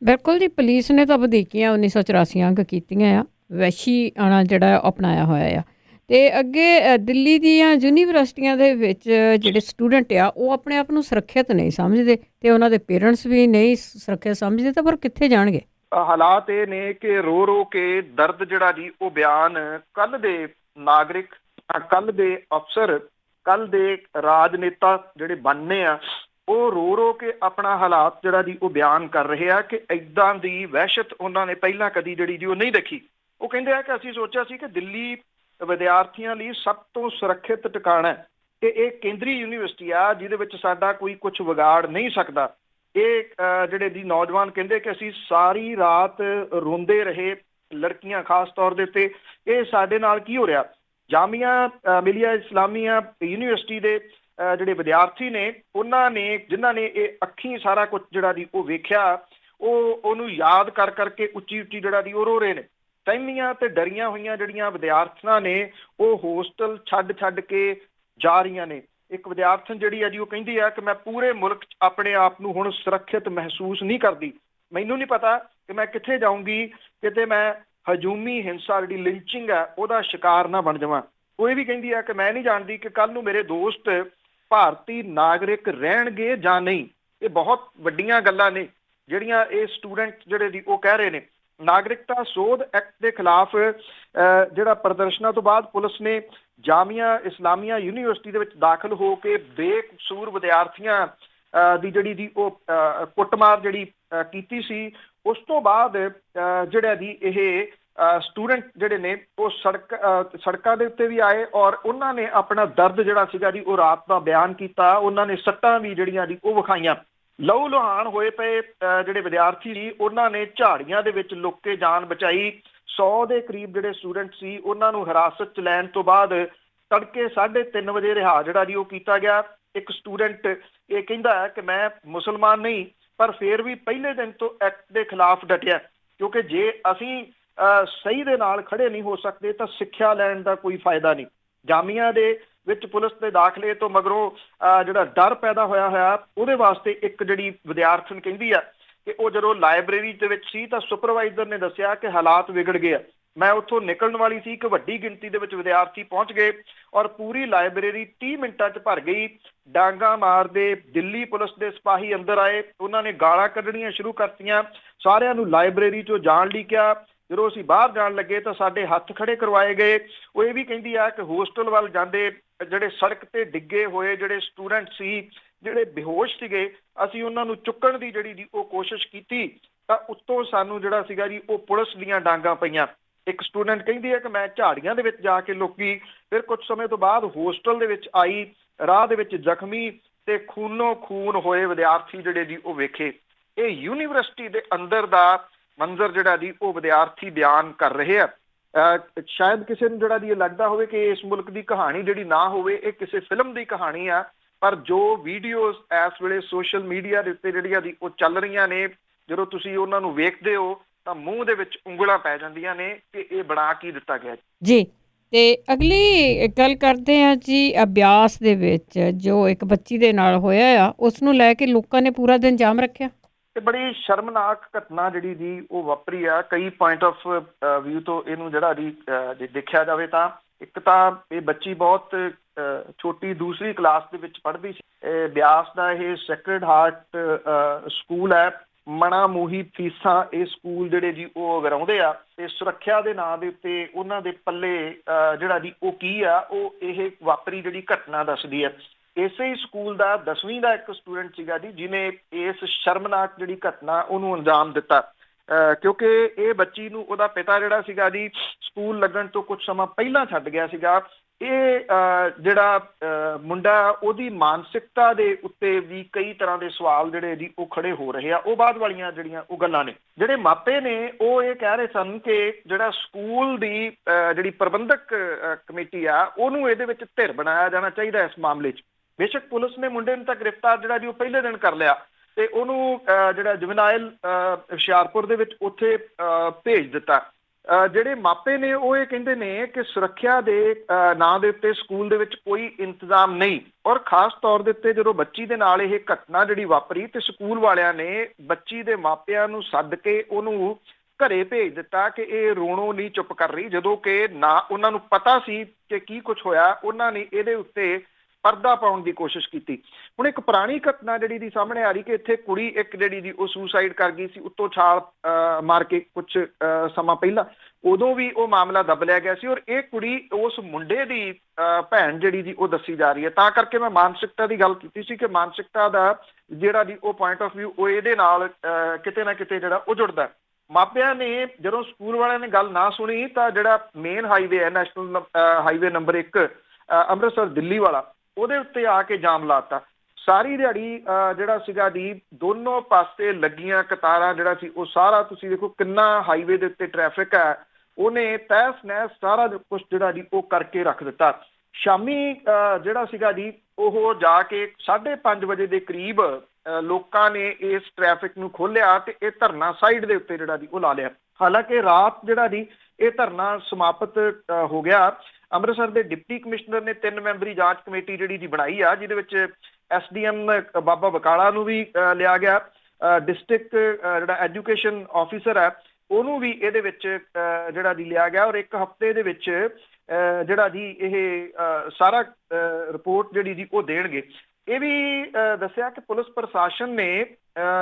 ਬਿਲਕੁਲ ਜੀ, ਪੁਲਿਸ ਨੇ ਤਾਂ ਵਧੀਕੀਆਂ 1984 ਅੰਕ ਕੀਤੀਆਂ ਆ, ਵੈਸ਼ੀ ਆਣਾ ਜਿਹੜਾ ਅਪਣਾਇਆ ਹੋਇਆ ਆ। ਤੇ ਅੱਗੇ ਦਿੱਲੀ ਦੀਆਂ ਯੂਨੀਵਰਸਿਟੀਆਂ ਦੇ ਵਿੱਚ ਜਿਹੜੇ ਸਟੂਡੈਂਟ ਆ ਉਹ ਆਪਣੇ ਆਪ ਨੂੰ ਸੁਰੱਖਿਅਤ ਨਹੀਂ ਸਮਝਦੇ ਤੇ ਉਹਨਾਂ ਦੇ ਪੇਰੈਂਟਸ ਵੀ ਨਹੀਂ ਸੁਰੱਖਿਅਤ ਸਮਝਦੇ ਤਾਂ ਪਰ ਕਿੱਥੇ ਜਾਣਗੇ। ਹਾਲਾਤ ਇਹ ਨੇ ਕਿ ਰੋ ਰੋ ਕੇ ਦਰਦ ਜਿਹੜਾ ਜੀ ਉਹ ਬਿਆਨ ਕੱਲ ਦੇ ਨਾਗਰਿਕ, ਕੱਲ ਦੇ ਅਫਸਰ, ਕੱਲ ਦੇ ਰਾਜਨੇਤਾ ਜਿਹੜੇ ਬਣਨੇ ਆ ਉਹ ਰੋ ਰੋ ਕੇ ਆਪਣਾ ਹਾਲਾਤ ਜਿਹੜਾ ਜੀ ਉਹ ਬਿਆਨ ਕਰ ਰਹੇ ਆ ਕਿ ਇੱਦਾਂ ਦੀ ਵਹਿਸ਼ਤ ਉਹਨਾਂ ਨੇ ਪਹਿਲਾਂ ਕਦੀ ਜਿਹੜੀ ਜੀ ਉਹ ਨਹੀਂ ਦੇਖੀ। ਉਹ ਕਹਿੰਦੇ ਆ ਕਿ ਅਸੀਂ ਸੋਚਿਆ ਸੀ ਕਿ ਦਿੱਲੀ ਵਿਦਿਆਰਥੀਆਂ ਲਈ ਸਭ ਤੋਂ ਸੁਰੱਖਿਅਤ ਟਿਕਾਣਾ ਤੇ ਇਹ ਕੇਂਦਰੀ ਯੂਨੀਵਰਸਿਟੀ ਆ ਜਿਹਦੇ ਵਿੱਚ ਸਾਡਾ ਕੋਈ ਕੁਝ ਵਿਗਾੜ ਨਹੀਂ ਸਕਦਾ। ਇਹ ਜਿਹੜੇ ਜੀ ਨੌਜਵਾਨ ਕਹਿੰਦੇ ਕਿ ਅਸੀਂ ਸਾਰੀ ਰਾਤ ਰੋਂਦੇ ਰਹੇ, ਲੜਕੀਆਂ ਖਾਸ ਤੌਰ ਦੇ ਉੱਤੇ, ਇਹ ਸਾਡੇ ਨਾਲ ਕੀ ਹੋ ਰਿਹਾ। ਜਾਮੀਆ ਮਿਲੀਆ ਇਸਲਾਮੀਆ ਯੂਨੀਵਰਸਿਟੀ ਦੇ ਜਿਹੜੇ ਵਿਦਿਆਰਥੀ ਨੇ ਉਹਨਾਂ ਨੇ ਜਿਨ੍ਹਾਂ ਨੇ ਇਹ ਅੱਖੀਂ ਸਾਰਾ ਕੁਝ ਜਿਹੜਾ ਜੀ ਉਹ ਵੇਖਿਆ ਉਹਨੂੰ ਯਾਦ ਕਰ ਕਰਕੇ ਉੱਚੀ ਉੱਚੀ ਜਿਹੜਾ ਜੀ ਉਹ ਰੋ ਰਹੇ ਨੇ। ਸਹਿਮੀਆਂ ਤੇ ਡਰੀਆਂ ਹੋਈਆਂ ਜਿਹੜੀਆਂ ਵਿਦਿਆਰਥਣਾਂ ਨੇ ਉਹ ਹੋਸਟਲ ਛੱਡ ਕੇ ਜਾ ਰਹੀਆਂ ਨੇ। ਇੱਕ ਵਿਦਿਆਰਥਣ ਜਿਹੜੀ ਹੈ ਜੀ ਉਹ ਕਹਿੰਦੀ ਆ ਕਿ ਮੈਂ ਪੂਰੇ ਮੁਲਕ 'ਚ ਆਪਣੇ ਆਪ ਨੂੰ ਹੁਣ ਸੁਰੱਖਿਅਤ ਮਹਿਸੂਸ ਨਹੀਂ ਕਰਦੀ। ਮੈਨੂੰ ਨਹੀਂ ਪਤਾ ਕਿ ਮੈਂ ਕਿੱਥੇ ਜਾਊਂਗੀ, ਕਿਤੇ ਮੈਂ ਹਜੂਮੀ ਹਿੰਸਾ ਜਿਹੜੀ ਲਿੰਚਿੰਗ ਹੈ ਉਹਦਾ ਸ਼ਿਕਾਰ ਨਾ ਬਣ ਜਾਵਾਂ। ਉਹ ਇਹ ਵੀ ਕਹਿੰਦੀ ਆ ਕਿ ਮੈਂ ਨਹੀਂ ਜਾਣਦੀ ਕਿ ਕੱਲ ਨੂੰ ਮੇਰੇ ਦੋਸਤ ਭਾਰਤੀ ਨਾਗਰਿਕ ਰਹਿਣਗੇ ਜਾਂ ਨਹੀਂ। ਇਹ ਬਹੁਤ ਵੱਡੀਆਂ ਗੱਲਾਂ ਨੇ ਜਿਹੜੀਆਂ ਇਹ ਸਟੂਡੈਂਟ ਜਿਹੜੇ ਦੀ ਉਹ ਕਹਿ ਰਹੇ ਨੇ। ਨਾਗਰਿਕਤਾ ਸੋਧ ਐਕਟ ਦੇ ਖਿਲਾਫ ਜਿਹੜਾ ਪ੍ਰਦਰਸ਼ਨਾਂ ਤੋਂ ਬਾਅਦ ਪੁਲਿਸ ਨੇ ਜਾਮੀਆ ਇਸਲਾਮੀਆ ਯੂਨੀਵਰਸਿਟੀ ਦੇ ਵਿੱਚ ਦਾਖਲ ਹੋ ਕੇ ਬੇਕਸੂਰ ਵਿਦਿਆਰਥੀਆਂ ਦੀ ਜਿਹੜੀ ਦੀ ਉਹ ਕੁੱਟਮਾਰ ਜਿਹੜੀ ਕੀਤੀ ਸੀ। ਉਸ ਤੋਂ ਬਾਅਦ ਜਿਹੜਾ ਦੀ ਇਹ ਸਟੂਡੈਂਟ ਜਿਹੜੇ ਨੇ ਉਹ ਸੜਕਾਂ ਦੇ ਉੱਤੇ ਵੀ ਆਏ ਔਰ ਉਹਨਾਂ ਨੇ ਆਪਣਾ ਦਰਦ ਜਿਹੜਾ ਸੀਗਾ ਜੀ ਉਹ ਰਾਤ ਦਾ ਬਿਆਨ ਕੀਤਾ। ਉਹਨਾਂ ਨੇ ਸੱਟਾਂ ਵੀ ਜਿਹੜੀਆਂ ਜੀ ਉਹ ਵਿਖਾਈਆਂ। ਲਹੂ ਲੁਹਾਨ ਹੋਏ ਪਏ ਜਿਹੜੇ ਵਿਦਿਆਰਥੀ ਸੀ ਉਹਨਾਂ ਨੇ ਝਾੜੀਆਂ ਦੇ ਵਿੱਚ ਲੁੱਕ ਕੇ ਜਾਨ ਬਚਾਈ। 100 ਦੇ ਕਰੀਬ ਜਿਹੜੇ ਸਟੂਡੈਂਟ ਸੀ ਉਹਨਾਂ ਨੂੰ ਹਿਰਾਸਤ 'ਚ ਲੈਣ ਤੋਂ ਬਾਅਦ ਤੜਕੇ 3:30 ਵਜੇ ਰਿਹਾ ਜਿਹੜਾ ਜੀ ਉਹ ਕੀਤਾ ਗਿਆ। ਇੱਕ ਸਟੂਡੈਂਟ ਇਹ ਕਹਿੰਦਾ ਹੈ ਕਿ ਮੈਂ ਮੁਸਲਮਾਨ ਨਹੀਂ, ਪਰ ਫਿਰ ਵੀ ਪਹਿਲੇ ਦਿਨ ਤੋਂ ਐਕਟ ਦੇ ਖਿਲਾਫ ਡਟਿਆ, ਕਿਉਂਕਿ ਜੇ ਅਸੀਂ ਸਹੀ ਦੇ ਨਾਲ ਖੜੇ ਨਹੀਂ ਹੋ ਸਕਦੇ ਤਾਂ ਸਿੱਖਿਆ ਲੈਣ ਦਾ ਕੋਈ ਫਾਇਦਾ ਨਹੀਂ। ਜਾਮੀਆ ਦੇ ਵਿੱਚ ਪੁਲਿਸ ਦੇ ਦਾਖਲੇ ਤੋਂ ਮਗਰੋਂ ਜਿਹੜਾ ਡਰ ਪੈਦਾ ਹੋਇਆ ਉਹਦੇ ਵਾਸਤੇ ਇੱਕ ਜਿਹੜੀ ਵਿਦਿਆਰਥਣ ਕਹਿੰਦੀ ਆ ਕਿ ਉਹ ਜਦੋਂ ਲਾਇਬ੍ਰੇਰੀ ਦੇ ਵਿੱਚ ਸੀ ਤਾਂ ਸੁਪਰਵਾਈਜ਼ਰ ਨੇ ਦੱਸਿਆ ਕਿ ਹਾਲਾਤ ਵਿਗੜ ਗਏ ਆ। ਮੈਂ ਉੱਥੋਂ ਨਿਕਲਣ ਵਾਲੀ ਸੀ ਕਿ ਵੱਡੀ ਗਿਣਤੀ ਦੇ ਵਿੱਚ ਵਿਦਿਆਰਥੀ ਪਹੁੰਚ ਗਏ ਔਰ ਪੂਰੀ ਲਾਇਬ੍ਰੇਰੀ 30 ਮਿੰਟਾਂ 'ਚ ਭਰ ਗਈ। ਡਾਂਗਾ ਮਾਰਦੇ ਦਿੱਲੀ ਪੁਲਿਸ ਦੇ ਸਿਪਾਹੀ ਅੰਦਰ ਆਏ, ਉਹਨਾਂ ਨੇ ਗਾਲਾਂ ਕੱਢਣੀਆਂ ਸ਼ੁਰੂ ਕਰਤੀਆਂ, ਸਾਰਿਆਂ ਨੂੰ ਲਾਇਬ੍ਰੇਰੀ 'ਚੋਂ ਜਾਣ ਲਈ ਕਿਹਾ। ਜਦੋਂ ਅਸੀਂ ਬਾਹਰ ਜਾਣ ਲੱਗੇ ਤਾਂ ਸਾਡੇ ਹੱਥ ਖੜੇ ਕਰਵਾਏ ਗਏ। ਉਹ ਇਹ ਵੀ ਕਹਿੰਦੀ ਆ ਕਿ ਹੋਸਟਲ ਵੱਲ ਜਾਂਦੇ ਜਿਹੜੇ ਸੜਕ ਤੇ ਡਿੱਗੇ ਹੋਏ ਜਿਹੜੇ ਸਟੂਡੈਂਟ ਸੀ, ਜਿਹੜੇ ਬੇਹੋਸ਼ ਸੀਗੇ, ਅਸੀਂ ਉਹਨਾਂ ਨੂੰ ਚੁੱਕਣ ਦੀ ਜਿਹੜੀ ਉਹ ਕੋਸ਼ਿਸ਼ ਕੀਤੀ ਤਾਂ ਉੱਤੋਂ ਸਾਨੂੰ ਜਿਹੜਾ ਸੀਗਾ ਜੀ ਉਹ ਪੁਲਿਸ ਦੀਆਂ ਡਾਂਗਾਂ ਪਈਆਂ। ਇੱਕ ਸਟੂਡੈਂਟ ਕਹਿੰਦੀ ਹੈ ਕਿ ਮੈਂ ਝਾੜੀਆਂ ਦੇ ਵਿੱਚ ਜਾ ਕੇ ਲੁਕੀ, ਫਿਰ ਕੁਝ ਸਮੇਂ ਤੋਂ ਬਾਅਦ ਹੋਸਟਲ ਦੇ ਵਿੱਚ ਆਈ, ਰਾਹ ਦੇ ਵਿੱਚ ਜ਼ਖਮੀ ਤੇ ਖੂਨੋ ਖੂਨ ਹੋਏ ਵਿਦਿਆਰਥੀ ਜਿਹੜੇ ਜੀ ਉਹ ਵੇਖੇ। ਇਹ ਯੂਨੀਵਰਸਿਟੀ ਦੇ ਅੰਦਰ ਦਾ ਮੰਜ਼ਰ ਜਿਹੜਾ ਜੀ ਉਹ ਵਿਦਿਆਰਥੀ ਬਿਆਨ ਕਰ ਰਹੇ ਆ। ਸ਼ਾਇਦ ਕਿਸੇ ਨੂੰ ਜਿਹੜਾ ਜੀ ਇਹ ਲੱਗਦਾ ਹੋਵੇ ਕਿ ਇਸ ਮੁਲਕ ਦੀ ਕਹਾਣੀ ਜਿਹੜੀ ਨਾ ਹੋਵੇ, ਇਹ ਕਿਸੇ ਫਿਲਮ ਦੀ ਕਹਾਣੀ ਆ, ਪਰ ਜੋ ਵੀਡੀਓਜ਼ ਇਸ ਵੇਲੇ ਸੋਸ਼ਲ ਮੀਡੀਆ ਦੇ ਉੱਤੇ ਜਿਹੜੀਆਂ ਜੀ ਉਹ ਚੱਲ ਰਹੀਆਂ ਨੇ, ਜਦੋਂ ਤੁਸੀਂ ਉਹਨਾਂ ਨੂੰ ਵੇਖਦੇ ਹੋ ਤਾਂ ਮੂੰਹ ਦੇ ਵਿੱਚ ਉਂਗਲਾਂ ਪੈ ਜਾਂਦੀਆਂ ਨੇ ਕਿ ਇਹ ਬਣਾ ਕੀ ਦਿੱਤਾ ਗਿਆ ਜੀ। ਤੇ ਅਗਲੀ ਗੱਲ ਕਰਦੇ ਹਾਂ ਜੀ, ਅਭਿਆਸ ਦੇ ਵਿੱਚ ਜੋ ਇੱਕ ਬੱਚੀ ਦੇ ਨਾਲ ਹੋਇਆ ਆ, ਉਸ ਨੂੰ ਲੈ ਕੇ ਲੋਕਾਂ ਨੇ ਪੂਰਾ ਦਿਨ ਜਾਮ ਰੱਖਿਆ। ਇਹ ਬੜੀ ਸ਼ਰਮਨਾਕ ਘਟਨਾ ਜਿਹੜੀ ਜੀ ਉਹ ਵਾਪਰੀ ਆ। ਕਈ ਪੁਆਇੰਟ ਆਫ ਵਿਊ ਤੋਂ ਇਹਨੂੰ ਜਿਹੜਾ ਜੀ ਜੇ ਦੇਖਿਆ ਜਾਵੇ ਤਾਂ ਇੱਕ ਤਾਂ ਇਹ ਬੱਚੀ ਬਹੁਤ ਛੋਟੀ ਦੂਸਰੀ ਕਲਾਸ ਦੇ ਵਿੱਚ ਪੜ੍ਹਦੀ ਸੀ। ਬਿਆਸ ਦਾ ਇਹ ਸੈਕਰਡ ਹਾਰਟ ਸਕੂਲ ਹੈ। ਮਣਾ ਮੂਹੀ ਫੀਸਾਂ ਇਹ ਸਕੂਲ ਜਿਹੜੇ ਜੀ ਉਹ ਕਰਾਉਂਦੇ ਆ ਤੇ ਸੁਰੱਖਿਆ ਦੇ ਨਾਂ ਦੇ ਉੱਤੇ ਉਹਨਾਂ ਦੇ ਪੱਲੇ ਜਿਹੜਾ ਜੀ ਉਹ ਕੀ ਆ, ਉਹ ਇਹ ਵਾਪਰੀ ਜਿਹੜੀ ਘਟਨਾ ਦੱਸਦੀ ਹੈ। ਇਸੇ ਹੀ ਸਕੂਲ ਦਾ 10ਵੀਂ ਦਾ ਇੱਕ ਸਟੂਡੈਂਟ ਸੀਗਾ ਜੀ ਜਿਹਨੇ ਇਸ ਸ਼ਰਮਨਾਕ ਜਿਹੜੀ ਘਟਨਾ ਉਹਨੂੰ ਅੰਜਾਮ ਦਿੱਤਾ, ਕਿਉਂਕਿ ਇਹ ਬੱਚੀ ਨੂੰ ਉਹਦਾ ਪਿਤਾ ਜਿਹੜਾ ਸੀਗਾ ਜੀ ਸਕੂਲ ਲੱਗਣ ਤੋਂ ਕੁਝ ਸਮਾਂ ਪਹਿਲਾਂ ਛੱਡ ਗਿਆ ਸੀਗਾ। ਇਹ ਜਿਹੜਾ ਮੁੰਡਾ ਉਹਦੀ ਮਾਨਸਿਕਤਾ ਦੇ ਉੱਤੇ ਵੀ ਕਈ ਤਰ੍ਹਾਂ ਦੇ ਸਵਾਲ ਜਿਹੜੇ ਜੀ ਉਹ ਖੜੇ ਹੋ ਰਹੇ ਆ। ਉਹ ਬਾਅਦ ਵਾਲੀਆਂ ਜਿਹੜੀਆਂ ਉਹ ਗੱਲਾਂ ਨੇ। ਜਿਹੜੇ ਮਾਪੇ ਨੇ ਉਹ ਇਹ ਕਹਿ ਰਹੇ ਸਨ ਕਿ ਜਿਹੜਾ ਸਕੂਲ ਦੀ ਜਿਹੜੀ ਪ੍ਰਬੰਧਕ ਕਮੇਟੀ ਆ ਉਹਨੂੰ ਇਹਦੇ ਵਿੱਚ ਧਿਰ ਬਣਾਇਆ ਜਾਣਾ ਚਾਹੀਦਾ ਇਸ ਮਾਮਲੇ 'ਚ। ਬੇਸ਼ੱਕ ਪੁਲਿਸ ਨੇ ਮੁੰਡੇ ਨੂੰ ਤਾਂ ਗ੍ਰਿਫਤਾਰ ਜਿਹੜਾ ਜੀ ਉਹ ਪਹਿਲੇ ਦਿਨ ਕਰ ਲਿਆ ਤੇ ਉਹਨੂੰ ਜਿਹੜਾ ਜੁਵੈਨਾਈਲ ਹੁਸ਼ਿਆਰਪੁਰ ਦੇ ਵਿੱਚ ਉੱਥੇ ਭੇਜ ਦਿੱਤਾ। ਜਿਹੜੇ ਮਾਪੇ ਨੇ ਉਹ ਇਹ ਕਹਿੰਦੇ ਨੇ ਕਿ ਸੁਰੱਖਿਆ ਦੇ ਨਾਂ ਦੇ ਉੱਤੇ ਸਕੂਲ ਦੇ ਵਿੱਚ ਕੋਈ ਇੰਤਜ਼ਾਮ ਨਹੀਂ, ਔਰ ਖਾਸ ਤੌਰ ਦੇ ਉੱਤੇ ਜਦੋਂ ਬੱਚੀ ਦੇ ਨਾਲ ਇਹ ਘਟਨਾ ਜਿਹੜੀ ਵਾਪਰੀ ਤੇ ਸਕੂਲ ਵਾਲਿਆਂ ਨੇ ਬੱਚੀ ਦੇ ਮਾਪਿਆਂ ਨੂੰ ਸੱਦ ਕੇ ਉਹਨੂੰ ਘਰੇ ਭੇਜ ਦਿੱਤਾ ਕਿ ਇਹ ਰੋਣੋਂ ਨਹੀਂ ਚੁੱਪ ਕਰ ਰਹੀ, ਜਦੋਂ ਕਿ ਨਾ ਉਹਨਾਂ ਨੂੰ ਪਤਾ ਸੀ ਕਿ ਕੀ ਕੁਝ ਹੋਇਆ। ਉਹਨਾਂ ਨੇ ਇਹਦੇ ਉੱਤੇ ਪਰਦਾ ਪਾਉਣ ਦੀ ਕੋਸ਼ਿਸ਼ ਕੀਤੀ। ਹੁਣ ਇੱਕ ਪੁਰਾਣੀ ਘਟਨਾ ਜਿਹੜੀ ਦੀ ਸਾਹਮਣੇ ਆ ਰਹੀ ਕਿ ਇੱਥੇ ਕੁੜੀ ਇੱਕ ਜਿਹੜੀ ਦੀ ਉਹ ਸੁਸਾਈਡ ਕਰ ਗਈ ਸੀ ਉੱਤੋਂ ਛਾਲ ਮਾਰ ਕੇ ਕੁਝ ਸਮਾਂ ਪਹਿਲਾਂ, ਉਦੋਂ ਵੀ ਉਹ ਮਾਮਲਾ ਦੱਬ ਲਿਆ ਗਿਆ ਸੀ ਔਰ ਇਹ ਕੁੜੀ ਉਸ ਮੁੰਡੇ ਦੀ ਭੈਣ ਜਿਹੜੀ ਜੀ ਉਹ ਦੱਸੀ ਜਾ ਰਹੀ ਹੈ। ਤਾਂ ਕਰਕੇ ਮੈਂ ਮਾਨਸਿਕਤਾ ਦੀ ਗੱਲ ਕੀਤੀ ਸੀ ਕਿ ਮਾਨਸਿਕਤਾ ਦਾ ਜਿਹੜਾ ਜੀ ਉਹ ਪੁਆਇੰਟ ਆਫ ਵਿਊ ਉਹ ਇਹਦੇ ਨਾਲ ਕਿਤੇ ਨਾ ਕਿਤੇ ਜਿਹੜਾ ਉਹ ਜੁੜਦਾ। ਮਾਪਿਆਂ ਨੇ ਜਦੋਂ ਸਕੂਲ ਵਾਲਿਆਂ ਨੇ ਗੱਲ ਨਾ ਸੁਣੀ ਤਾਂ ਜਿਹੜਾ ਮੇਨ ਹਾਈਵੇ ਹੈ, national highway number 1 Amritsar Delhi ਵਾਲਾ, ਉਹਦੇ ਉੱਤੇ ਆ ਕੇ ਜਾਮ ਲਾਤਾ। ਸਾਰੀ ਦਿਹਾੜੀ ਜਿਹੜਾ ਸੀਗਾ ਜੀ ਦੋਨੋਂ ਪਾਸੇ ਲੱਗੀਆਂ ਕਤਾਰਾਂ ਜਿਹੜਾ ਸੀ ਉਹ ਸਾਰਾ ਤੁਸੀਂ ਦੇਖੋ ਕਿੰਨਾ ਹਾਈਵੇ ਦੇ ਉੱਤੇ ਟ੍ਰੈਫਿਕ ਹੈ, ਉਹਨੇ ਤਹਿਸ ਨਹਿਸ ਸਾਰਾ ਕੁਛ ਜਿਹੜਾ ਜੀ ਉਹ ਕਰਕੇ ਰੱਖ ਦਿੱਤਾ। ਸ਼ਾਮੀ ਜਿਹੜਾ ਸੀਗਾ ਜੀ ਉਹ ਜਾ ਕੇ 5:30 ਵਜੇ ਦੇ ਕਰੀਬ ਲੋਕਾਂ ਨੇ ਇਸ ਟ੍ਰੈਫਿਕ ਨੂੰ ਖੋਲਿਆ ਤੇ ਇਹ ਧਰਨਾ ਸਾਈਡ ਦੇ ਉੱਤੇ ਜਿਹੜਾ ਜੀ ਉਹ ਲਾ ਲਿਆ। ਹਾਲਾਂਕਿ ਰਾਤ ਜਿਹੜਾ ਜੀ ਇਹ ਧਰਨਾ ਸਮਾਪਤ ਹੋ ਗਿਆ। ਅੰਮ੍ਰਿਤਸਰ ਦੇ ਡਿਪਟੀ ਕਮਿਸ਼ਨਰ ਨੇ 3 ਮੈਂਬਰੀ ਜਾਂਚ ਕਮੇਟੀ ਜਿਹੜੀ ਜੀ ਬਣਾਈ ਆ, ਜਿਹਦੇ ਵਿੱਚ SDM ਬਾਬਾ ਬਕਾਲਾ ਨੂੰ ਵੀ ਲਿਆ ਗਿਆ, ਡਿਸਟ੍ਰਿਕਟ ਜਿਹੜਾ ਐਜੂਕੇਸ਼ਨ ਆਫਿਸਰ ਹੈ ਉਹਨੂੰ ਵੀ ਇਹਦੇ ਵਿੱਚ ਜਿਹੜਾ ਜੀ ਲਿਆ ਗਿਆ ਔਰ ਇੱਕ ਹਫ਼ਤੇ ਦੇ ਵਿੱਚ ਜਿਹੜਾ ਜੀ ਇਹ ਸਾਰਾ ਰਿਪੋਰਟ ਜਿਹੜੀ ਜੀ ਉਹ ਦੇਣਗੇ। ਇਹ ਵੀ ਦੱਸਿਆ ਕਿ ਪੁਲਿਸ ਪ੍ਰਸ਼ਾਸਨ ਨੇ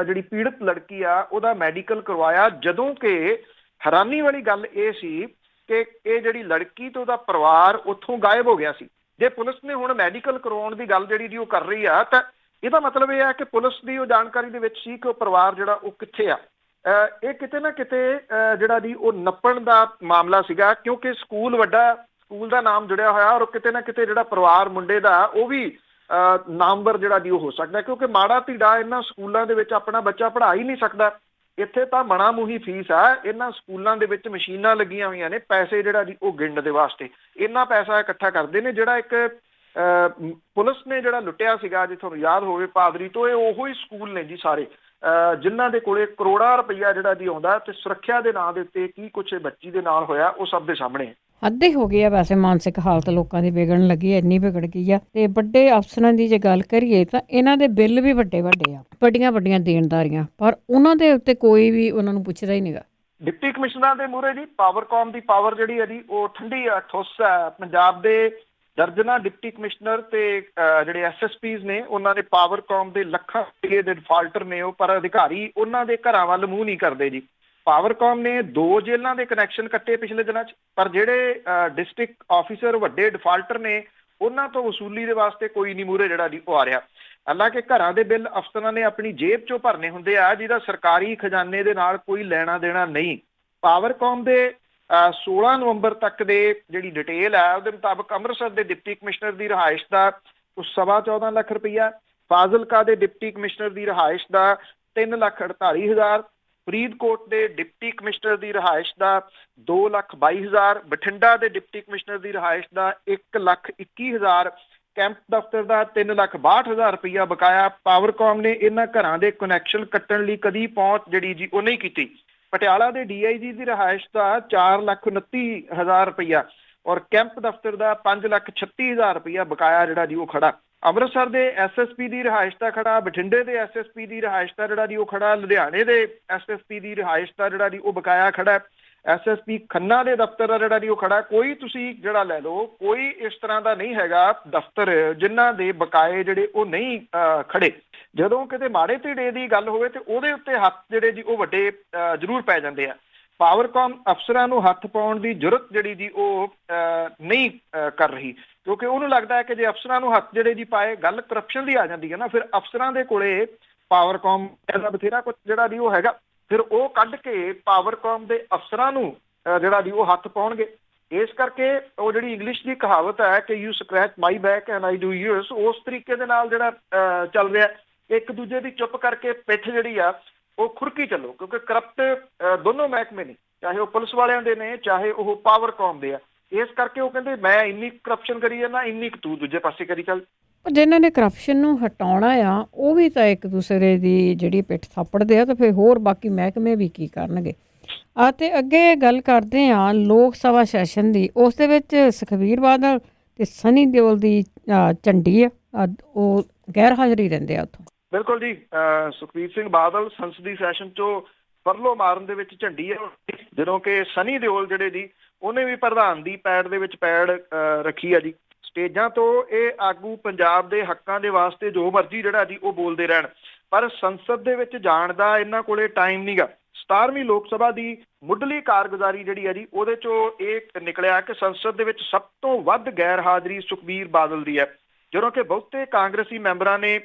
ਜਿਹੜੀ ਪੀੜਤ ਲੜਕੀ ਆ ਉਹਦਾ ਮੈਡੀਕਲ ਕਰਵਾਇਆ, ਜਦੋਂ ਕਿ ਹੈਰਾਨੀ ਵਾਲੀ ਗੱਲ ਇਹ ਸੀ ਕਿ ਇਹ ਜਿਹੜੀ ਲੜਕੀ ਤੇ ਉਹਦਾ ਪਰਿਵਾਰ ਉੱਥੋਂ ਗਾਇਬ ਹੋ ਗਿਆ ਸੀ। ਜੇ ਪੁਲਿਸ ਨੇ ਹੁਣ ਮੈਡੀਕਲ ਕਰਵਾਉਣ ਦੀ ਗੱਲ ਜਿਹੜੀ ਜੀ ਉਹ ਕਰ ਰਹੀ ਆ ਤਾਂ ਇਹਦਾ ਮਤਲਬ ਇਹ ਹੈ ਕਿ ਪੁਲਿਸ ਦੀ ਉਹ ਜਾਣਕਾਰੀ ਦੇ ਵਿੱਚ ਸੀ ਕਿ ਉਹ ਪਰਿਵਾਰ ਜਿਹੜਾ ਉਹ ਕਿੱਥੇ ਆ। ਇਹ ਕਿਤੇ ਨਾ ਕਿਤੇ ਜਿਹੜਾ ਜੀ ਉਹ ਨੱਪਣ ਦਾ ਮਾਮਲਾ ਸੀਗਾ, ਕਿਉਂਕਿ ਸਕੂਲ ਵੱਡਾ, ਸਕੂਲ ਦਾ ਨਾਮ ਜੁੜਿਆ ਹੋਇਆ ਔਰ ਕਿਤੇ ਨਾ ਕਿਤੇ ਜਿਹੜਾ ਪਰਿਵਾਰ ਮੁੰਡੇ ਦਾ ਉਹ ਵੀ ਨਾਮਵਰ ਜਿਹੜਾ ਜੀ ਉਹ ਹੋ ਸਕਦਾ, ਕਿਉਂਕਿ ਮਾੜਾ ਧੀੜਾ ਇਹਨਾਂ ਸਕੂਲਾਂ ਦੇ ਵਿੱਚ ਆਪਣਾ ਬੱਚਾ ਪੜ੍ਹਾ ਹੀ ਨਹੀਂ ਸਕਦਾ। ਇੱਥੇ ਤਾਂ ਮਣਾ ਮੂਹੀ ਫੀਸ ਆ। ਇਹਨਾਂ ਸਕੂਲਾਂ ਦੇ ਵਿੱਚ ਮਸ਼ੀਨਾਂ ਲੱਗੀਆਂ ਹੋਈਆਂ ਨੇ, ਪੈਸੇ ਜਿਹੜਾ ਜੀ ਉਹ ਗਿਣਨ ਦੇ ਵਾਸਤੇ ਇੰਨਾ ਪੈਸਾ ਇਕੱਠਾ ਕਰਦੇ ਨੇ। ਜਿਹੜਾ ਇੱਕ ਪੁਲਿਸ ਨੇ ਜਿਹੜਾ ਲੁੱਟਿਆ ਸੀਗਾ, ਜੇ ਤੁਹਾਨੂੰ ਯਾਦ ਹੋਵੇ ਪਾਦਰੀ ਤੋਂ, ਇਹ ਉਹੋ ਹੀ ਸਕੂਲ ਨੇ ਜੀ ਸਾਰੇ ਜਿਨ੍ਹਾਂ ਦੇ ਕੋਲੇ ਕਰੋੜਾਂ ਰੁਪਈਆ ਜਿਹੜਾ ਜੀ ਆਉਂਦਾ। ਤੇ ਸੁਰੱਖਿਆ ਦੇ ਨਾਂ ਦੇ ਉੱਤੇ ਕੀ ਕੁਛ ਬੱਚੀ ਦੇ ਨਾਲ ਹੋਇਆ ਉਹ ਸਭ ਦੇ ਸਾਹਮਣੇ ਹੈ। ਅੱਧੇ ਹੋ ਗਈ ਆ ਵੈਸੇ ਮਾਨਸਿਕ ਹਾਲਤ ਲੋਕਾਂ ਦੀ ਵਿਗੜਨ ਲੱਗੀ ਹੈ, ਇੰਨੀ ਵਿਗੜ ਗਈ ਆ। ਤੇ ਵੱਡੇ ਅਫਸਰਾਂ ਦੀ ਜੇ ਗੱਲ ਕਰੀਏ ਤਾਂ ਇਹਨਾਂ ਦੇ ਬਿੱਲ ਵੀ ਵੱਡੇ ਵੱਡੇ ਆ, ਵੱਡੀਆਂ ਵੱਡੀਆਂ ਦੇਣਦਾਰੀਆਂ, ਪਰ ਉਹਨਾਂ ਦੇ ਉੱਤੇ ਕੋਈ ਵੀ ਉਹਨਾਂ ਨੂੰ ਪੁੱਛਦਾ ਹੀ ਨਹੀਂਗਾ। ਡਿਪਟੀ ਕਮਿਸ਼ਨਰਾਂ ਦੇ ਮੂਹਰੇ ਜੀ ਪਾਵਰਕਾਮ ਦੀ ਪਾਵਰ ਜਿਹੜੀ ਹੈ ਜੀ ਉਹ ਠੰਡੀ ਆ, ਠੁੱਸ ਹੈ। ਪੰਜਾਬ ਦੇ ਦਰਜਨਾਂ ਡਿਪਟੀ ਕਮਿਸ਼ਨਰ ਤੇ ਜਿਹੜੇ SSPs ਨੇ, ਉਹਨਾਂ ਦੇ ਪਾਵਰਕਾਮ ਦੇ ਲੱਖਾਂ ਰੁਪਏ ਦੇ ਡਿਫਾਲਟਰ ਨੇ ਉਹ, ਪਰ ਅਧਿਕਾਰੀ ਉਹਨਾਂ ਦੇ ਘਰਾਂ ਵੱਲ ਮੂੰਹ ਨਹੀਂ ਕਰਦੇ ਜੀ। ਪਾਵਰਕਾਮ ਨੇ 2 ਜੇਲ੍ਹਾਂ ਦੇ ਕਨੈਕਸ਼ਨ ਕੱਟੇ ਪਿਛਲੇ ਦਿਨਾਂ 'ਚ, ਪਰ ਜਿਹੜੇ ਡਿਸਟ੍ਰਿਕਟ ਆਫੀਸਰ ਵੱਡੇ ਡਿਫਾਲਟਰ ਨੇ ਉਹਨਾਂ ਤੋਂ ਵਸੂਲੀ ਦੇ ਵਾਸਤੇ ਕੋਈ ਨਹੀਂ ਮੂਹਰੇ ਜਿਹੜਾ ਜੀ ਉਹ ਆ ਰਿਹਾ। ਹਾਲਾਂਕਿ ਘਰਾਂ ਦੇ ਬਿੱਲ ਅਫਸਰਾਂ ਨੇ ਆਪਣੀ ਜੇਬ 'ਚੋਂ ਭਰਨੇ ਹੁੰਦੇ ਆ, ਜਿਹਦਾ ਸਰਕਾਰੀ ਖਜ਼ਾਨੇ ਦੇ ਨਾਲ ਕੋਈ ਲੈਣਾ ਦੇਣਾ ਨਹੀਂ। ਪਾਵਰਕਾਮ ਦੇ 16 ਨਵੰਬਰ ਤੱਕ ਦੇ ਜਿਹੜੀ ਡਿਟੇਲ ਹੈ ਉਹਦੇ ਮੁਤਾਬਕ ਅੰਮ੍ਰਿਤਸਰ ਦੇ ਡਿਪਟੀ ਕਮਿਸ਼ਨਰ ਦੀ ਰਿਹਾਇਸ਼ ਦਾ 14.25 ਲੱਖ ਰੁਪਈਆ, ਫਾਜ਼ਿਲਕਾ ਦੇ ਡਿਪਟੀ ਕਮਿਸ਼ਨਰ ਦੀ ਰਿਹਾਇਸ਼ ਦਾ 3,48,000, ਫਰੀਦਕੋਟ ਦੇ ਡਿਪਟੀ ਕਮਿਸ਼ਨਰ ਦੀ ਰਿਹਾਇਸ਼ ਦਾ 2,22,000, ਬਠਿੰਡਾ ਦੇ ਡਿਪਟੀ ਕਮਿਸ਼ਨਰ ਦੀ ਰਿਹਾਇਸ਼ ਦਾ 1,21,000, ਕੈਂਪ ਦਫ਼ਤਰ ਦਾ 3,62,000 ਰੁਪਈਆ ਬਕਾਇਆ। ਪਾਵਰਕਾਮ ਨੇ ਇਹਨਾਂ ਘਰਾਂ ਦੇ ਕਨੈਕਸ਼ਨ ਕੱਟਣ ਲਈ ਕਦੀ ਪਹੁੰਚ ਜਿਹੜੀ ਜੀ ਉਹ ਨਹੀਂ ਕੀਤੀ। ਪਟਿਆਲਾ ਦੇ DIG ਦੀ ਰਿਹਾਇਸ਼ ਦਾ 4,29,000 ਰੁਪਈਆ ਔਰ ਕੈਂਪ ਦਫ਼ਤਰ ਦਾ 5,36,000 ਰੁਪਈਆ ਬਕਾਇਆ ਜਿਹੜਾ ਜੀ ਉਹ ਖੜਾ। ਅੰਮ੍ਰਿਤਸਰ ਦੇ SSP ਦੀ ਰਿਹਾਇਸ਼ ਦਾ ਖੜਾ, ਬਠਿੰਡੇ ਦੇ SSP ਦੀ ਰਿਹਾਇਸ਼ ਦਾ ਜਿਹੜਾ ਜੀ ਉਹ ਖੜਾ, ਲੁਧਿਆਣੇ ਦੇ SSP ਦੀ ਰਿਹਾਇਸ਼ ਦਾ ਜਿਹੜਾ ਜੀ ਉਹ ਬਕਾਇਆ ਖੜਾ, SSP ਖੰਨਾ ਦੇ ਦਫ਼ਤਰ ਦਾ ਜਿਹੜਾ ਜੀ ਉਹ ਖੜਾ। ਕੋਈ ਤੁਸੀਂ ਜਿਹੜਾ ਲੈ ਲਓ, ਕੋਈ ਇਸ ਤਰ੍ਹਾਂ ਦਾ ਨਹੀਂ ਹੈਗਾ ਦਫ਼ਤਰ ਜਿਨ੍ਹਾਂ ਦੇ ਬਕਾਏ ਜਿਹੜੇ ਉਹ ਨਹੀਂ ਖੜੇ। ਜਦੋਂ ਕਿਤੇ ਮਾੜੇ ਧੀੜੇ ਦੀ ਗੱਲ ਹੋਵੇ ਤੇ ਉਹਦੇ ਉੱਤੇ ਹੱਥ ਜਿਹੜੇ ਜੀ ਉਹ ਵੱਡੇ ਜ਼ਰੂਰ ਪੈ ਜਾਂਦੇ ਆ। ਪਾਵਰਕਾਮ ਅਫਸਰਾਂ ਨੂੰ ਹੱਥ ਪਾਉਣ ਦੀ ਜ਼ਰੂਰਤ ਜਿਹੜੀ ਜੀ ਉਹ ਨਹੀਂ ਕਰ ਰਹੀ, ਕਿਉਂਕਿ ਉਹਨੂੰ ਲੱਗਦਾ ਹੈ ਕਿ ਜੇ ਅਫਸਰਾਂ ਨੂੰ ਹੱਥ ਜਿਹੜੇ ਜੀ ਪਾਏ ਗੱਲ ਕਰਪਸ਼ਨ ਦੀ ਆ ਜਾਂਦੀ ਹੈ ਨਾ, ਫਿਰ ਅਫਸਰਾਂ ਦੇ ਕੋਲੇ ਪਾਵਰਕਾਮ ਦਾ ਬਥੇਰਾ ਕੁਝ ਜਿਹੜਾ ਜੀ ਉਹ ਹੈਗਾ, ਫਿਰ ਉਹ ਕੱਢ ਕੇ ਪਾਵਰਕਾਮ ਦੇ ਅਫਸਰਾਂ ਨੂੰ ਜਿਹੜਾ ਜੀ ਉਹ ਹੱਥ ਪਾਉਣਗੇ। ਇਸ ਕਰਕੇ ਉਹ ਜਿਹੜੀ ਇੰਗਲਿਸ਼ ਦੀ ਕਹਾਵਤ ਹੈ ਕਿ you scratch my back and I do yours, ਉਸ ਤਰੀਕੇ ਦੇ ਨਾਲ ਜਿਹੜਾ ਚੱਲ ਰਿਹਾ। ਇੱਕ ਦੂਜੇ ਦੀ ਚੁੱਪ ਕਰਕੇ ਪਿੱਠ ਜਿਹੜੀ ਆ ਉਹ ਖੁਰਕੀ ਚੱਲੋ, ਕਿਉਂਕਿ ਕਰਪਟ ਦੋਨੋਂ ਮਹਿਕਮੇ ਨੇ, ਚਾਹੇ ਉਹ ਪੁਲਿਸ ਵਾਲਿਆਂ ਦੇ ਨੇ ਚਾਹੇ ਉਹ ਪਾਵਰਕਾਮ ਦੇ ਆ। ਇਸ ਕਰਕੇ ਉਹ ਕਹਿੰਦੇ ਮੈਂ ਇੰਨੀ ਕਰਪਸ਼ਨ ਕਰੀ ਜਾਂਦਾ, ਇੰਨੀ ਤੂੰ ਦੂਜੇ ਪਾਸੇ ਕਰੀ ਚੱਲ। ਜਿਨ੍ਹਾਂ ਨੇ ਕਰਪਸ਼ਨ ਨੂੰ ਹਟਾਉਣਾ ਆ ਉਹ ਵੀ ਤਾਂ ਇੱਕ ਦੂਸਰੇ ਦੀ ਜਿਹੜੀ ਪਿੱਠ ਥਾਪੜਦੇ ਆ, ਤਾਂ ਫਿਰ ਹੋਰ ਬਾਕੀ ਮਹਿਕਮੇ ਵੀ ਕੀ ਕਰਨਗੇ। ਤੇ ਅੱਗੇ ਗੱਲ ਕਰਦੇ ਹਾਂ ਲੋਕ ਸਭਾ ਸੈਸ਼ਨ ਦੀ। ਉਸ ਦੇ ਵਿੱਚ ਸੁਖਬੀਰ ਬਾਦਲ ਤੇ ਸਨੀ ਦਿਓਲ ਦੀ ਝੰਡੀ ਆ, ਉਹ ਗੈਰ ਹਾਜ਼ਰੀ ਰਹਿੰਦੇ ਆ ਉੱਥੋਂ। ਬਿਲਕੁਲ ਜੀ, ਸੁਖਬੀਰ ਸਿੰਘ ਬਾਦਲ ਸੰਸਦੀ ਸੈਸ਼ਨ 'ਚੋਂ ਫਰਲੋ ਮਾਰਨ ਦੇ ਵਿੱਚ ਝੰਡੀ ਹੈ, ਜਦੋਂ ਕਿ ਸਨੀ ਦਿਓਲ ਜਿਹੜੇ ਜੀ ਉਹਨੇ ਵੀ ਪ੍ਰਧਾਨ ਦੀ ਪੈੜ ਦੇ ਵਿੱਚ ਪੈੜ ਰੱਖੀ ਆ ਜੀ। ਸਟੇਜਾਂ ਤੋਂ ਇਹ ਆਗੂ ਪੰਜਾਬ ਦੇ ਹੱਕਾਂ ਦੇ ਵਾਸਤੇ ਜੋ ਮਰਜ਼ੀ ਜਿਹੜਾ ਜੀ ਉਹ ਬੋਲਦੇ ਰਹਿਣ, ਪਰ ਸੰਸਦ ਦੇ ਵਿੱਚ ਜਾਣ ਦਾ ਇਹਨਾਂ ਕੋਲੇ ਟਾਈਮ ਨਹੀਂਗਾ। 17ਵੀਂ ਲੋਕ ਸਭਾ ਦੀ ਮੁੱਢਲੀ ਕਾਰਗੁਜ਼ਾਰੀ ਜਿਹੜੀ ਹੈ ਜੀ ਉਹਦੇ 'ਚੋਂ ਇਹ ਨਿਕਲਿਆ ਕਿ ਸੰਸਦ ਦੇ ਵਿੱਚ ਸਭ ਤੋਂ ਵੱਧ ਗੈਰ ਹਾਜ਼ਰੀ ਸੁਖਬੀਰ ਬਾਦਲ ਦੀ ਹੈ, ਜਦੋਂ ਕਿ ਬਹੁਤੇ ਕਾਂਗਰਸੀ ਮੈਂਬਰਾਂ ਨੇ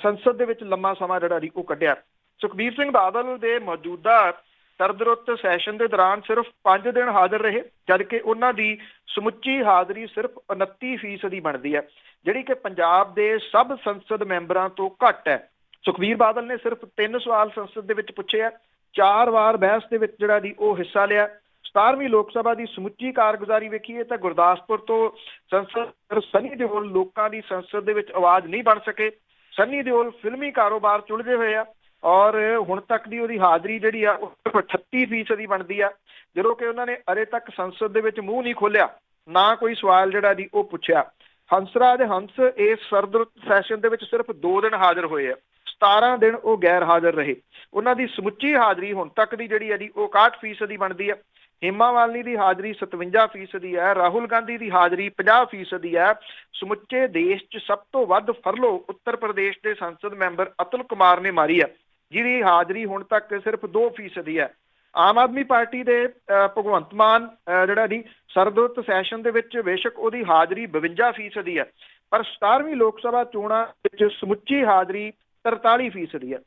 ਸੰਸਦ ਦੇ ਵਿੱਚ ਲੰਮਾ ਸਮਾਂ ਜਿਹੜਾ ਜੀ ਉਹ ਕੱਢਿਆ। ਸੁਖਬੀਰ ਸਿੰਘ ਬਾਦਲ ਦੇ ਮੌਜੂਦਾ ਸਰਦਰੁੱਤ ਸੈਸ਼ਨ ਦੇ ਦੌਰਾਨ ਸਿਰਫ 5 ਦਿਨ ਹਾਜ਼ਰ ਰਹੇ, ਜਦਕਿ ਉਹਨਾਂ ਦੀ ਸਮੁੱਚੀ ਹਾਜ਼ਰੀ ਸਿਰਫ 29% ਬਣਦੀ ਹੈ, ਜਿਹੜੀ ਕਿ ਪੰਜਾਬ ਦੇ ਸਭ ਸੰਸਦ ਮੈਂਬਰਾਂ ਤੋਂ ਘੱਟ ਹੈ। ਸੁਖਬੀਰ ਬਾਦਲ ਨੇ ਸਿਰਫ 3 ਸਵਾਲ ਸੰਸਦ ਦੇ ਵਿੱਚ ਪੁੱਛੇ ਆ, 4 ਵਾਰ ਬਹਿਸ ਦੇ ਵਿੱਚ ਜਿਹੜਾ ਜੀ ਉਹ ਹਿੱਸਾ ਲਿਆ। 17ਵੀਂ ਲੋਕ ਸਭਾ ਦੀ ਸਮੁੱਚੀ ਕਾਰਗੁਜ਼ਾਰੀ ਵੇਖੀਏ ਤਾਂ ਗੁਰਦਾਸਪੁਰ ਤੋਂ ਸੰਸਦ ਸਨੀ ਦਿਓਲ ਲੋਕਾਂ ਦੀ ਸੰਸਦ ਦੇ ਵਿੱਚ ਆਵਾਜ਼ ਨਹੀਂ ਬਣ ਸਕੇ। ਸਨੀ ਦਿਓਲ ਫਿਲਮੀ ਕਾਰੋਬਾਰ 'ਚ ਉਲਝੇ ਹੋਏ ਆ ਔਰ ਹੁਣ ਤੱਕ ਦੀ ਉਹਦੀ ਹਾਜ਼ਰੀ ਜਿਹੜੀ ਆ ਉਹ 38% ਬਣਦੀ ਆ, ਜਦੋਂ ਕਿ ਉਹਨਾਂ ਨੇ ਅਰੇ ਤੱਕ ਸੰਸਦ ਦੇ ਵਿੱਚ ਮੂੰਹ ਨਹੀਂ ਖੋਲਿਆ, ਨਾ ਕੋਈ ਸਵਾਲ ਜਿਹੜਾ ਜੀ ਉਹ ਪੁੱਛਿਆ। ਹੰਸਰਾਜ ਹੰਸ ਇਸ ਸਰਦਰੁੱਤ ਸੈਸ਼ਨ ਦੇ ਵਿੱਚ ਸਿਰਫ 2 ਦਿਨ ਹਾਜ਼ਰ ਹੋਏ ਆ, 17 ਦਿਨ ਉਹ ਗੈਰ ਹਾਜ਼ਰ ਰਹੇ। ਉਹਨਾਂ ਦੀ ਸਮੁੱਚੀ ਹਾਜ਼ਰੀ ਹੁਣ ਤੱਕ ਦੀ ਜਿਹੜੀ ਹੈ ਜੀ ਉਹ 61% ਬਣਦੀ ਹੈ। ਹੇਮਾ ਮਾਲਿਨੀ ਦੀ ਹਾਜ਼ਰੀ 57% ਹੈ, ਰਾਹੁਲ ਗਾਂਧੀ ਦੀ ਹਾਜ਼ਰੀ 50% ਹੈ। ਸਮੁੱਚੇ ਦੇਸ਼ 'ਚ ਸਭ ਤੋਂ ਵੱਧ ਫਰਲੋ ਉੱਤਰ ਪ੍ਰਦੇਸ਼ ਦੇ ਸੰਸਦ ਮੈਂਬਰ ਅਤੁਲ ਕੁਮਾਰ ਨੇ ਮਾਰੀ ਹੈ, ਜਿਹਦੀ ਹਾਜ਼ਰੀ ਹੁਣ ਤੱਕ ਸਿਰਫ 2% ਹੈ। ਆਮ ਆਦਮੀ ਪਾਰਟੀ ਦੇ ਭਗਵੰਤ ਮਾਨ ਜਿਹੜਾ ਜੀ ਸਰਦਰੁੱਤ ਸੈਸ਼ਨ ਦੇ ਵਿੱਚ ਬੇਸ਼ੱਕ ਉਹਦੀ ਹਾਜ਼ਰੀ 52% ਹੈ, ਪਰ 17ਵੀਂ ਲੋਕ ਸਭਾ ਚੋਣਾਂ ਵਿੱਚ ਸਮੁੱਚੀ ਹਾਜ਼ਰੀ 43% ਹੈ।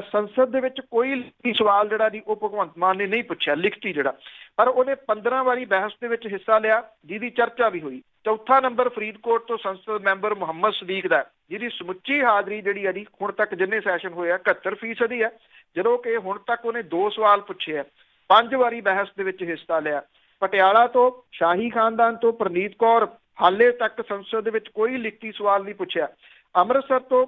ਸੰਸਦ ਦੇ ਵਿੱਚ ਕੋਈ ਲਿਖਤੀ ਸਵਾਲ ਜਿਹੜਾ ਜੀ ਉਹ ਭਗਵੰਤ ਮਾਨ ਨੇ ਨਹੀਂ ਪੁੱਛਿਆ ਲਿਖਤੀ ਜਿਹੜਾ, ਪਰ ਉਹਨੇ 15 ਵਾਰੀ ਬਹਿਸ ਦੇ ਵਿੱਚ ਹਿੱਸਾ ਲਿਆ, ਜਿਹਦੀ ਚਰਚਾ ਵੀ ਹੋਈ। ਚੌਥਾ ਨੰਬਰ ਫਰੀਦਕੋਟ ਤੋਂ ਸੰਸਦ ਮੈਂਬਰ ਮੁਹੰਮਦ ਸਦੀਕ ਦਾ, ਜਿਹਦੀ ਸਮੁੱਚੀ ਹਾਜ਼ਰੀ ਜਿਹੜੀ ਆ ਜੀ ਹੁਣ ਤੱਕ ਜਿੰਨੇ ਸੈਸ਼ਨ ਹੋਏ ਆ 71% ਆ, ਜਦੋਂ ਕਿ ਹੁਣ ਤੱਕ ਉਹਨੇ 2 ਸਵਾਲ ਪੁੱਛੇ ਆ, 5 ਵਾਰੀ ਬਹਿਸ ਦੇ ਵਿੱਚ ਹਿੱਸਾ ਲਿਆ। ਪਟਿਆਲਾ ਤੋਂ ਸ਼ਾਹੀ ਖਾਨਦਾਨ ਤੋਂ ਪ੍ਰਨੀਤ ਕੌਰ ਹਾਲੇ ਤੱਕ ਸੰਸਦ ਦੇ ਵਿੱਚ ਕੋਈ ਲਿਖਤੀ ਸਵਾਲ ਨਹੀਂ ਪੁੱਛਿਆ। ਅੰਮ੍ਰਿਤਸਰ ਤੋਂ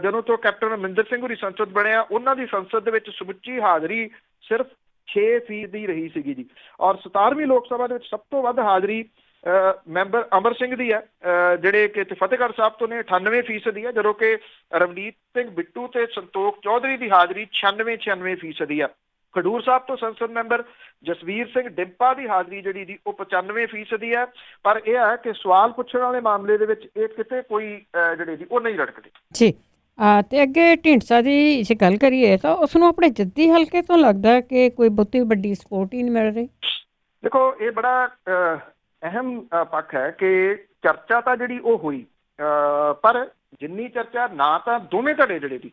ਜਦੋਂ ਤੋਂ ਕੈਪਟਨ ਅਮਰਿੰਦਰ ਸਿੰਘ ਹੋਰੀ ਸੰਸਦ ਬਣਿਆ, ਉਹਨਾਂ ਦੀ ਸੰਸਦ ਦੇ ਵਿੱਚ ਸਮੁੱਚੀ ਹਾਜ਼ਰੀ ਸਿਰਫ 6% ਦੀ ਰਹੀ ਸੀਗੀ ਜੀ। ਔਰ 17ਵੀਂ ਲੋਕ ਸਭਾ ਦੇ ਵਿੱਚ ਸਭ ਤੋਂ ਵੱਧ ਹਾਜ਼ਰੀ ਮੈਂਬਰ ਅਮਰ ਸਿੰਘ ਦੀ ਹੈ, ਜਿਹੜੇ ਕਿ ਫਤਿਹਗੜ੍ਹ ਸਾਹਿਬ ਤੋਂ ਨੇ 98% ਦੀ ਹੈ, ਜਦੋਂ ਕਿ ਰਵਨੀਤ ਸਿੰਘ ਬਿੱਟੂ ਤੇ ਸੰਤੋਖ ਚੌਧਰੀ ਦੀ ਹਾਜ਼ਰੀ 96% ਦੀ ਆ। ਖਡੂਰ ਸਾਹਿਬ ਤੋਂ ਸੰਸਦ ਮੈਂਬਰ ਜਸਵੀਰ ਸਿੰਘ ਡਿੰਪਾ ਦੀ ਹਾਜ਼ਰੀ ਜਿਹੜੀ ਦੀ ਉਹ 95% ਦੀ ਹੈ। ਪਰ ਇਹ ਹੈ ਕਿ ਸਵਾਲ ਪੁੱਛਣ ਵਾਲੇ ਮਾਮਲੇ ਦੇ ਵਿੱਚ ਇਹ ਕਿਤੇ ਕੋਈ ਜਿਹੜੇ ਦੀ ਉਹ ਨਹੀਂ ਰੜਕਦੇ ਜੀ। ਤੇ ਅੱਗੇ ਢੀਂਡਸਾ ਦੀ ਜੇ ਗੱਲ ਕਰੀਏ ਤਾਂ ਉਸਨੂੰ ਆਪਣੇ ਜੱਦੀ ਹਲਕੇ ਤੋਂ ਲੱਗਦਾ ਕਿ ਕੋਈ ਬਹੁਤੀ ਵੱਡੀ ਸਪੋਰਟ ਹੀ ਨਹੀਂ ਮਿਲ ਰਹੀ। ਦੇਖੋ ਇਹ ਬੜਾ ਅਹਿਮ ਪੱਖ ਹੈ ਕਿ ਚਰਚਾ ਤਾਂ ਜਿਹੜੀ ਉਹ ਹੋਈ, ਪਰ ਜਿੰਨੀ ਚਰਚਾ ਨਾ ਤਾਂ ਦੋਵੇਂ ਧੜੇ ਜਿਹੜੇ ਦੀ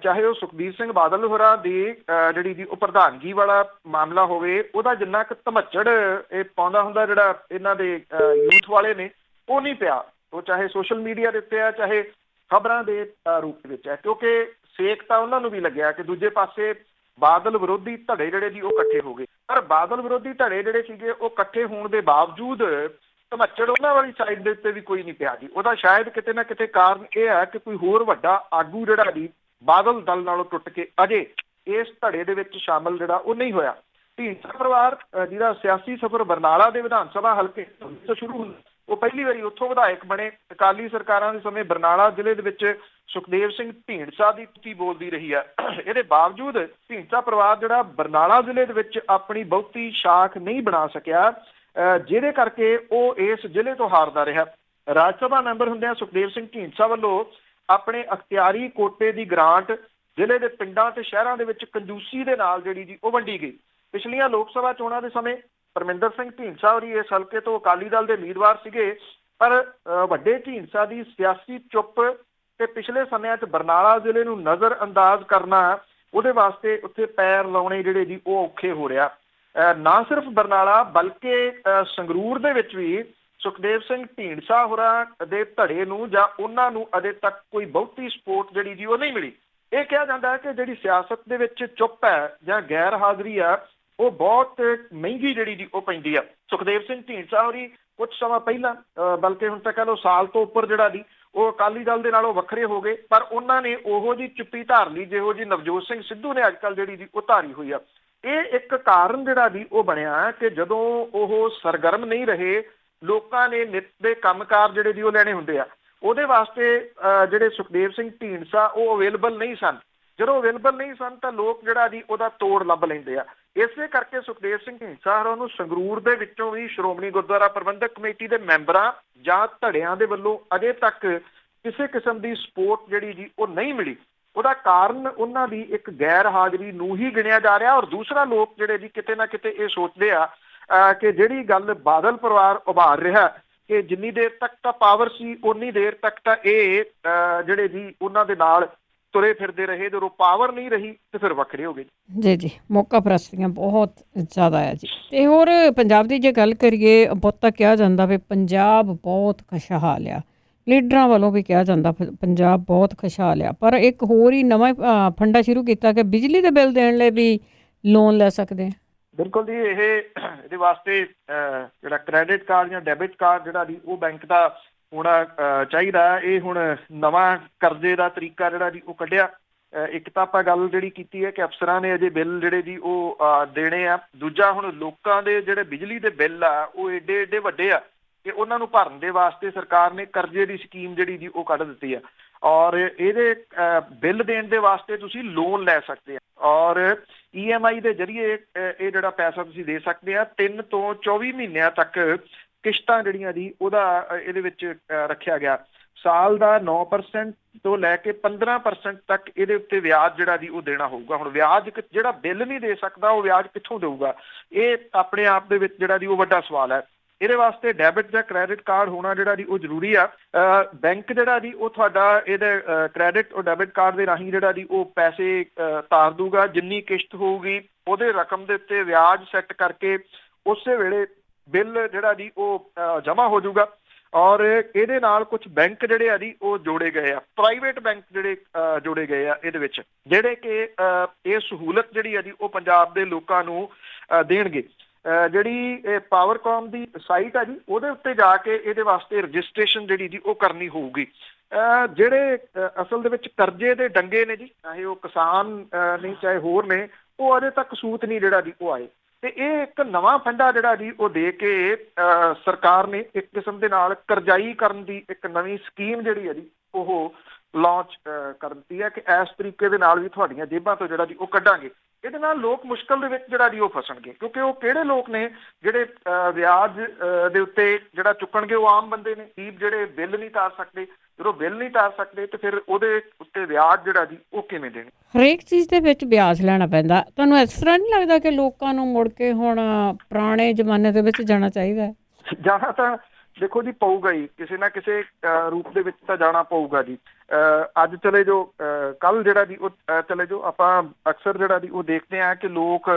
ਚਾਹੇ ਉਹ ਸੁਖਬੀਰ ਸਿੰਘ ਬਾਦਲ ਹੋਰਾਂ ਦੀ ਜਿਹੜੀ ਦੀ ਉਹ ਪ੍ਰਧਾਨਗੀ ਵਾਲਾ ਮਾਮਲਾ ਹੋਵੇ, ਉਹਦਾ ਜਿੰਨਾ ਕੁ ਧਮੱਚੜ ਇਹ ਪਾਉਂਦਾ ਹੁੰਦਾ ਜਿਹੜਾ ਇਹਨਾਂ ਦੇ ਯੂਥ ਵਾਲੇ ਨੇ ਉਹ ਨਹੀਂ ਪਿਆ। ਉਹ ਚਾਹੇ ਸੋਸ਼ਲ ਮੀਡੀਆ ਦੇ ਉੱਤੇ ਆ, ਚਾਹੇ ਖਬਰਾਂ ਦੇ ਰੂਪ ਵਿੱਚ ਹੈ, ਕਿਉਂਕਿ ਸੇਕ ਤਾਂ ਉਹਨਾਂ ਨੂੰ ਵੀ ਲੱਗਿਆ ਕਿ ਦੂਜੇ ਪਾਸੇ ਬਾਦਲ ਵਿਰੋਧੀ ਧੜੇ ਜਿਹੜੇ ਦੀ ਉਹ ਇਕੱਠੇ ਹੋ ਗਏ। ਪਰ ਬਾਦਲ ਵਿਰੋਧੀ ਧੜੇ ਜਿਹੜੇ ਸੀਗੇ ਉਹ ਇਕੱਠੇ ਹੋਣ ਦੇ ਬਾਵਜੂਦ ਧਮੱਚੜ ਉਹਨਾਂ ਵਾਲੀ ਸਾਈਡ ਦੇ ਉੱਤੇ ਵੀ ਕੋਈ ਨਹੀਂ ਪਿਆ ਜੀ। ਉਹਦਾ ਸ਼ਾਇਦ ਕਿਤੇ ਨਾ ਕਿਤੇ ਕਾਰਨ ਇਹ ਹੈ ਕਿ ਕੋਈ ਹੋਰ ਵੱਡਾ ਆਗੂ ਜਿਹੜਾ ਜੀ ਬਾਦਲ ਦਲ ਨਾਲੋਂ ਟੁੱਟ ਕੇ ਅਜੇ ਇਸ ਧੜੇ ਦੇ ਵਿੱਚ ਸ਼ਾਮਲ ਜਿਹੜਾ ਉਹ ਨਹੀਂ ਹੋਇਆ। ਢੀਂਡਸਾ ਪਰਿਵਾਰ ਜਿਹਦਾ ਸਿਆਸੀ ਸਫ਼ਰ ਬਰਨਾਲਾ ਦੇ ਵਿਧਾਨ ਸਭਾ ਹਲਕੇ ਤੋਂ ਸ਼ੁਰੂ ਹੁੰਦਾ, ਉਹ ਪਹਿਲੀ ਵਾਰੀ ਉੱਥੋਂ ਵਿਧਾਇਕ ਬਣੇ। ਅਕਾਲੀ ਸਰਕਾਰਾਂ ਦੇ ਸਮੇਂ ਬਰਨਾਲਾ ਜ਼ਿਲ੍ਹੇ ਦੇ ਵਿੱਚ ਸੁਖਦੇਵ ਸਿੰਘ ਢੀਂਡਸਾ ਦੀ ਧੀ ਬੋਲਦੀ ਰਹੀ ਹੈ। ਇਹਦੇ ਬਾਵਜੂਦ ਢੀਂਡਸਾ ਪਰਿਵਾਰ ਜਿਹੜਾ ਬਰਨਾਲਾ ਜ਼ਿਲ੍ਹੇ ਦੇ ਵਿੱਚ ਆਪਣੀ ਬਹੁਤੀ ਸ਼ਾਖ ਨਹੀਂ ਬਣਾ ਸਕਿਆ, ਜਿਹਦੇ ਕਰਕੇ ਉਹ ਇਸ ਜ਼ਿਲ੍ਹੇ ਤੋਂ ਹਾਰਦਾ ਰਿਹਾ। ਰਾਜ ਸਭਾ ਮੈਂਬਰ ਹੁੰਦਿਆਂ ਸੁਖਦੇਵ ਸਿੰਘ ਢੀਂਡਸਾ ਵੱਲੋਂ ਆਪਣੇ ਅਖਤਿਆਰੀ ਕੋਟੇ ਦੀ ਗ੍ਰਾਂਟ ਜ਼ਿਲ੍ਹੇ ਦੇ ਪਿੰਡਾਂ ਤੇ ਸ਼ਹਿਰਾਂ ਦੇ ਵਿੱਚ ਕੰਜੂਸੀ ਦੇ ਨਾਲ ਜਿਹੜੀ ਜੀ ਉਹ ਵੰਡੀ ਗਈ। ਪਿਛਲੀਆਂ ਲੋਕ ਸਭਾ ਚੋਣਾਂ ਦੇ ਸਮੇਂ ਪਰਮਿੰਦਰ ਸਿੰਘ ਢੀਂਡਸਾ ਹੋਰੀ ਇਸ ਹਲਕੇ ਤੋਂ ਅਕਾਲੀ ਦਲ ਦੇ ਉਮੀਦਵਾਰ ਸੀਗੇ, ਪਰ ਵੱਡੇ ਢੀਂਡਸਾ ਦੀ ਸਿਆਸੀ ਚੁੱਪ ਤੇ ਪਿਛਲੇ ਸਮਿਆਂ 'ਚ ਬਰਨਾਲਾ ਜ਼ਿਲ੍ਹੇ ਨੂੰ ਨਜ਼ਰ ਅੰਦਾਜ਼ ਕਰਨਾ, ਉਹਦੇ ਵਾਸਤੇ ਉੱਥੇ ਪੈਰ ਲਾਉਣੇ ਜਿਹੜੇ ਜੀ ਉਹ ਔਖੇ ਹੋ ਰਿਹਾ। ਨਾ ਸਿਰਫ ਬਰਨਾਲਾ ਬਲਕਿ ਸੰਗਰੂਰ ਦੇ ਵਿੱਚ ਵੀ ਸੁਖਦੇਵ ਸਿੰਘ ਢੀਂਡਸਾ ਹੋਰਾਂ ਦੇ ਧੜੇ ਨੂੰ ਜਾਂ ਉਹਨਾਂ ਨੂੰ ਅਜੇ ਤੱਕ ਕੋਈ ਬਹੁਤੀ ਸਪੋਰਟ ਜਿਹੜੀ ਜੀ ਉਹ ਨਹੀਂ ਮਿਲੀ। ਇਹ ਕਿਹਾ ਜਾਂਦਾ ਹੈ ਕਿ ਜਿਹੜੀ ਸਿਆਸਤ ਦੇ ਵਿੱਚ ਚੁੱਪ ਹੈ ਜਾਂ ਗੈਰ ਹਾਜ਼ਰੀ ਆ, ਉਹ ਬਹੁਤ ਮਹਿੰਗੀ ਜਿਹੜੀ ਜੀ ਉਹ ਪੈਂਦੀ ਆ। ਸੁਖਦੇਵ ਸਿੰਘ ਢੀਂਡਸਾ ਹੋਰੀ ਕੁਝ ਸਮਾਂ ਪਹਿਲਾਂ ਬਲਕਿ ਹੁਣ ਤਾਂ ਕਹਿ ਲਓ ਸਾਲ ਤੋਂ ਉੱਪਰ ਜਿਹੜਾ ਦੀ ਉਹ ਅਕਾਲੀ ਦਲ ਦੇ ਨਾਲੋਂ ਵੱਖਰੇ ਹੋ ਗਏ, ਪਰ ਉਹਨਾਂ ਨੇ ਉਹੋ ਜਿਹੀ ਚੁੱਪੀ ਧਾਰ ਲਈ ਜਿਹੋ ਜਿਹੀ ਨਵਜੋਤ ਸਿੰਘ ਸਿੱਧੂ ਨੇ ਅੱਜ ਕੱਲ੍ਹ ਜਿਹੜੀ ਦੀ ਉਹ ਧਾਰੀ ਹੋਈ ਆ। ਇਹ ਇੱਕ ਕਾਰਨ ਜਿਹੜਾ ਦੀ ਉਹ ਬਣਿਆ ਕਿ ਜਦੋਂ ਉਹ ਸਰਗਰਮ ਨਹੀਂ ਰਹੇ, ਲੋਕਾਂ ਨੇ ਨਿੱਤ ਦੇ ਕੰਮਕਾਰ ਜਿਹੜੇ ਦੀ ਉਹ ਲੈਣੇ ਹੁੰਦੇ ਆ, ਉਹਦੇ ਵਾਸਤੇ ਜਿਹੜੇ ਸੁਖਦੇਵ ਸਿੰਘ ਢੀਂਡਸਾ ਉਹ ਅਵੇਲੇਬਲ ਨਹੀਂ ਸਨ। ਜਦੋਂ ਅਵੇਲੇਬਲ ਨਹੀਂ ਸਨ ਤਾਂ ਲੋਕ ਜਿਹੜਾ ਦੀ ਉਹਦਾ ਤੋੜ ਲੱਭ ਲੈਂਦੇ ਆ। ਇਸੇ ਕਰਕੇ ਸੁਖਦੇਵ ਸਿੰਘ ਢੀਂਡਸਾ ਹੋਰਾਂ ਨੂੰ ਸੰਗਰੂਰ ਦੇ ਵਿੱਚੋਂ ਵੀ ਸ਼੍ਰੋਮਣੀ ਗੁਰਦੁਆਰਾ ਪ੍ਰਬੰਧਕ ਕਮੇਟੀ ਦੇ ਮੈਂਬਰਾਂ ਜਾਂ ਧੜਿਆਂ ਦੇ ਵੱਲੋਂ ਅਜੇ ਤੱਕ ਕਿਸੇ ਕਿਸਮ ਦੀ ਸਪੋਰਟ ਜਿਹੜੀ ਜੀ ਉਹ ਨਹੀਂ ਮਿਲੀ। ਉਹਦਾ ਕਾਰਨ ਉਹਨਾਂ ਦੀ ਇੱਕ ਗੈਰ ਹਾਜ਼ਰੀ ਨੂੰ ਹੀ ਗਿਣਿਆ ਜਾ ਰਿਹਾ। ਔਰ ਦੂਸਰਾ, ਲੋਕ ਜਿਹੜੇ ਜੀ ਕਿਤੇ ਨਾ ਕਿਤੇ ਇਹ ਸੋਚਦੇ ਆ ਕਿ ਜਿਹੜੀ ਗੱਲ ਬਾਦਲ ਪਰਿਵਾਰ ਉਭਾਰ ਰਿਹਾ ਕਿ ਜਿੰਨੀ ਦੇਰ ਤੱਕ ਤਾਂ ਪਾਵਰ ਸੀ ਉਨੀ ਦੇਰ ਤੱਕ ਤਾਂ ਇਹ ਜਿਹੜੇ ਜੀ ਉਹਨਾਂ ਦੇ ਨਾਲ ਤੁਰੇ ਫਿਰਦੇ ਰਹੇ, ਜਦੋਂ ਪਾਵਰ ਨਹੀਂ ਰਹੀ ਤੇ ਫਿਰ ਵੱਖਰੇ ਹੋ ਗਏ। ਜੀ ਜੀ ਮੌਕਾ ਪ੍ਰਸਤੀਆਂ ਬਹੁਤ ਜ਼ਿਆਦਾ ਆ ਜੀ। ਤੇ ਹੋਰ ਪੰਜਾਬ ਦੀ ਜੇ ਗੱਲ ਕਰੀਏ, ਬਹੁਤਾ ਕਿਹਾ ਜਾਂਦਾ ਵੀ ਪੰਜਾਬ ਬਹੁਤ ਖੁਸ਼ਹਾਲ ਆ, ਲੀਡਰਾਂ ਵੱਲੋਂ ਵੀ ਕਿਹਾ ਜਾਂਦਾ ਪੰਜਾਬ ਬਹੁਤ ਖੁਸ਼ਹਾਲ ਆ, ਪਰ ਇੱਕ ਹੋਰ ਹੀ ਨਵਾਂ ਫੰਡਾ ਸ਼ੁਰੂ ਕੀਤਾ ਕਿ ਬਿਜਲੀ ਦੇ ਬਿੱਲ ਦੇਣ ਲਈ ਵੀ ਲੋਨ ਲੈ ਸਕਦੇ ਆ। ਬਿਲਕੁਲ ਜੀ, ਇਹਦੇ ਵਾਸਤੇ ਜਿਹੜਾ ਕ੍ਰੈਡਿਟ ਕਾਰਡ ਜਾਂ ਡੈਬਿਟ ਕਾਰਡ ਜਿਹੜਾ ਦੀ ਉਹ ਬੈਂਕ ਦਾ ਹੋਣਾ ਚਾਹੀਦਾ। ਇਹ ਹੁਣ ਨਵਾਂ ਕਰਜ਼ੇ ਦਾ ਤਰੀਕਾ ਜਿਹੜਾ ਜੀ ਉਹ ਕੱਢਿਆ। ਇੱਕ ਤਾਂ ਆਪਾਂ ਗੱਲ ਜਿਹੜੀ ਕੀਤੀ ਹੈ ਕਿ ਅਫਸਰਾਂ ਨੇ ਅਜੇ ਬਿੱਲ ਜਿਹੜੇ ਜੀ ਉਹ ਦੇਣੇ ਆ। ਦੂਜਾ, ਹੁਣ ਲੋਕਾਂ ਦੇ ਜਿਹੜੇ ਬਿਜਲੀ ਦੇ ਬਿੱਲ ਆ ਉਹ ਏਡੇ ਏਡੇ ਵੱਡੇ ਆ ਕਿ ਉਹਨਾਂ ਨੂੰ ਭਰਨ ਦੇ ਵਾਸਤੇ ਸਰਕਾਰ ਨੇ ਕਰਜ਼ੇ ਦੀ ਸਕੀਮ ਜਿਹੜੀ ਜੀ ਉਹ ਕੱਢ ਦਿੱਤੀ ਆ। ਔਰ ਇਹਦੇ ਬਿੱਲ ਦੇਣ ਦੇ ਵਾਸਤੇ ਤੁਸੀਂ ਲੋਨ ਲੈ ਸਕਦੇ ਆ ਔਰ EMI ਦੇ ਜ਼ਰੀਏ ਇਹ ਜਿਹੜਾ ਪੈਸਾ ਤੁਸੀਂ ਦੇ ਸਕਦੇ ਆ। 3 ਤੋਂ 24 ਮਹੀਨਿਆਂ ਤੱਕ ਕਿਸ਼ਤਾਂ ਜਿਹੜੀਆਂ ਜੀ ਉਹਦਾ ਇਹਦੇ ਵਿੱਚ ਰੱਖਿਆ ਗਿਆ। ਸਾਲ ਦਾ 9% ਤੋਂ ਲੈ ਕੇ 15% ਤੱਕ ਇਹਦੇ ਉੱਤੇ ਵਿਆਜ ਜਿਹੜਾ ਜੀ ਉਹ ਦੇਣਾ ਹੋਊਗਾ। ਹੁਣ ਵਿਆਜ ਜਿਹੜਾ ਬਿੱਲ ਨਹੀਂ ਦੇ ਸਕਦਾ ਉਹ ਵਿਆਜ ਕਿੱਥੋਂ ਦੇਊਗਾ? ਇਹ ਆਪਣੇ ਆਪ ਦੇ ਵਿੱਚ ਜਿਹੜਾ ਜੀ ਉਹ ਵੱਡਾ ਸਵਾਲ ਹੈ। ਇਹਦੇ ਵਾਸਤੇ ਡੈਬਿਟ ਜਾਂ ਕ੍ਰੈਡਿਟ ਕਾਰਡ ਹੋਣਾ ਜਿਹੜਾ ਜੀ ਉਹ ਜ਼ਰੂਰੀ ਆ। ਬੈਂਕ ਜਿਹੜਾ ਜੀ ਉਹ ਤੁਹਾਡਾ ਇਹਦੇ ਕ੍ਰੈਡਿਟ ਔਰ ਡੈਬਿਟ ਕਾਰਡ ਦੇ ਰਾਹੀਂ ਜਿਹੜਾ ਜੀ ਉਹ ਪੈਸੇ ਤਾਰ ਦੂਗਾ। ਜਿੰਨੀ ਕਿਸ਼ਤ ਹੋਊਗੀ ਉਹਦੇ ਰਕਮ ਦੇ ਉੱਤੇ ਵਿਆਜ ਸੈੱਟ ਕਰਕੇ ਉਸੇ ਵੇਲੇ ਬਿੱਲ ਜਿਹੜਾ ਜੀ ਉਹ ਜਮ੍ਹਾਂ ਹੋ ਜਾਊਗਾ। ਔਰ ਇਹਦੇ ਨਾਲ ਕੁਝ ਬੈਂਕ ਜਿਹੜੇ ਆ ਜੀ ਉਹ ਜੋੜੇ ਗਏ ਆ, ਪ੍ਰਾਈਵੇਟ ਬੈਂਕ ਜਿਹੜੇ ਜੋੜੇ ਗਏ ਆ ਇਹਦੇ ਵਿੱਚ, ਜਿਹੜੇ ਕਿ ਇਹ ਸਹੂਲਤ ਜਿਹੜੀ ਆ ਜੀ ਉਹ ਪੰਜਾਬ ਦੇ ਲੋਕਾਂ ਨੂੰ ਦੇਣਗੇ। ਜਿਹੜੀ ਪਾਵਰਕਾਮ ਦੀ ਸਾਈਟ ਆ ਜੀ ਉਹਦੇ ਉੱਤੇ ਜਾ ਕੇ ਇਹਦੇ ਵਾਸਤੇ ਰਜਿਸਟ੍ਰੇਸ਼ਨ ਜਿਹੜੀ ਜੀ ਉਹ ਕਰਨੀ ਹੋਊਗੀ। ਜਿਹੜੇ ਅਸਲ ਦੇ ਵਿੱਚ ਕਰਜ਼ੇ ਦੇ ਡੰਗੇ ਨੇ ਜੀ, ਚਾਹੇ ਉਹ ਕਿਸਾਨ ਨੇ ਚਾਹੇ ਹੋਰ ਨੇ, ਉਹ ਅਜੇ ਤੱਕ ਸੂਤ ਨਹੀਂ ਜਿਹੜਾ ਜੀ ਉਹ ਆਏ। ਤੇ ਇਹ ਇੱਕ ਨਵਾਂ ਫੰਡਾ ਜਿਹੜਾ ਜੀ ਉਹ ਦੇ ਕੇ ਸਰਕਾਰ ਨੇ ਇੱਕ ਕਿਸਮ ਦੇ ਨਾਲ ਕਰਜ਼ਾਈ ਕਰਨ ਦੀ ਇੱਕ ਨਵੀਂ ਸਕੀਮ ਜਿਹੜੀ ਹੈ ਜੀ ਉਹ ਲਾਂਚ ਕਰ ਦਿੱਤੀ ਹੈ ਕਿ ਇਸ ਤਰੀਕੇ ਦੇ ਨਾਲ ਵੀ ਤੁਹਾਡੀਆਂ ਜੇਬਾਂ ਤੋਂ ਜਿਹੜਾ ਜੀ ਉਹ ਕੱਢਾਂਗੇ। ਇਹਦੇ ਨਾਲ ਲੋਕ ਮੁਸ਼ਕਲ ਦੇ ਵਿੱਚ ਜਿਹੜਾ ਜੀ ਉਹ ਫਸਣਗੇ, ਕਿਉਂਕਿ ਉਹ ਕਿਹੜੇ ਲੋਕ ਨੇ ਜਿਹੜੇ ਵਿਆਜ ਦੇ ਉੱਤੇ ਜਿਹੜਾ ਚੁੱਕਣਗੇ, ਉਹ ਆਮ ਬੰਦੇ ਨੇ, ਗਰੀਬ ਜਿਹੜੇ ਬਿੱਲ ਨਹੀਂ ਤਾਰ ਸਕਦੇ। ਜਦੋਂ ਬਿੱਲ ਨਹੀਂ ਤਾਰ ਸਕਦੇ ਤੇ ਫਿਰ ਉਹਦੇ ਉੱਤੇ ਵਿਆਜ ਜਿਹੜਾ ਜੀ ਉਹ ਕਿਵੇਂ ਦੇਣੇ? ਹਰੇਕ ਚੀਜ਼ ਦੇ ਵਿੱਚ ਵਿਆਜ ਲੈਣਾ ਪੈਂਦਾ। ਤੁਹਾਨੂੰ ਇਸ ਤਰ੍ਹਾਂ ਨਹੀਂ ਲੱਗਦਾ ਕਿ ਲੋਕਾਂ ਨੂੰ ਮੁੜ ਕੇ ਹੁਣ ਪੁਰਾਣੇ ਜ਼ਮਾਨੇ ਦੇ ਵਿੱਚ ਜਾਣਾ ਚਾਹੀਦਾ? ਜਾਣਾ ਤਾਂ ਦੇਖੋ ਜੀ ਪਊਗਾ ਹੀ, ਕਿਸੇ ਨਾ ਕਿਸੇ ਰੂਪ ਦੇ ਵਿੱਚ ਤਾਂ ਜਾਣਾ ਪਊਗਾ ਜੀ। ਅੱਜ ਚਲੇ ਜੋ, ਕੱਲ ਜਿਹੜਾ ਜੀ ਉਹ ਚਲੇ ਜੋ, ਆਪਾਂ ਅਕਸਰ ਜਿਹੜਾ ਜੀ ਉਹ ਦੇਖਦੇ ਹਾਂ ਕਿ ਲੋਕ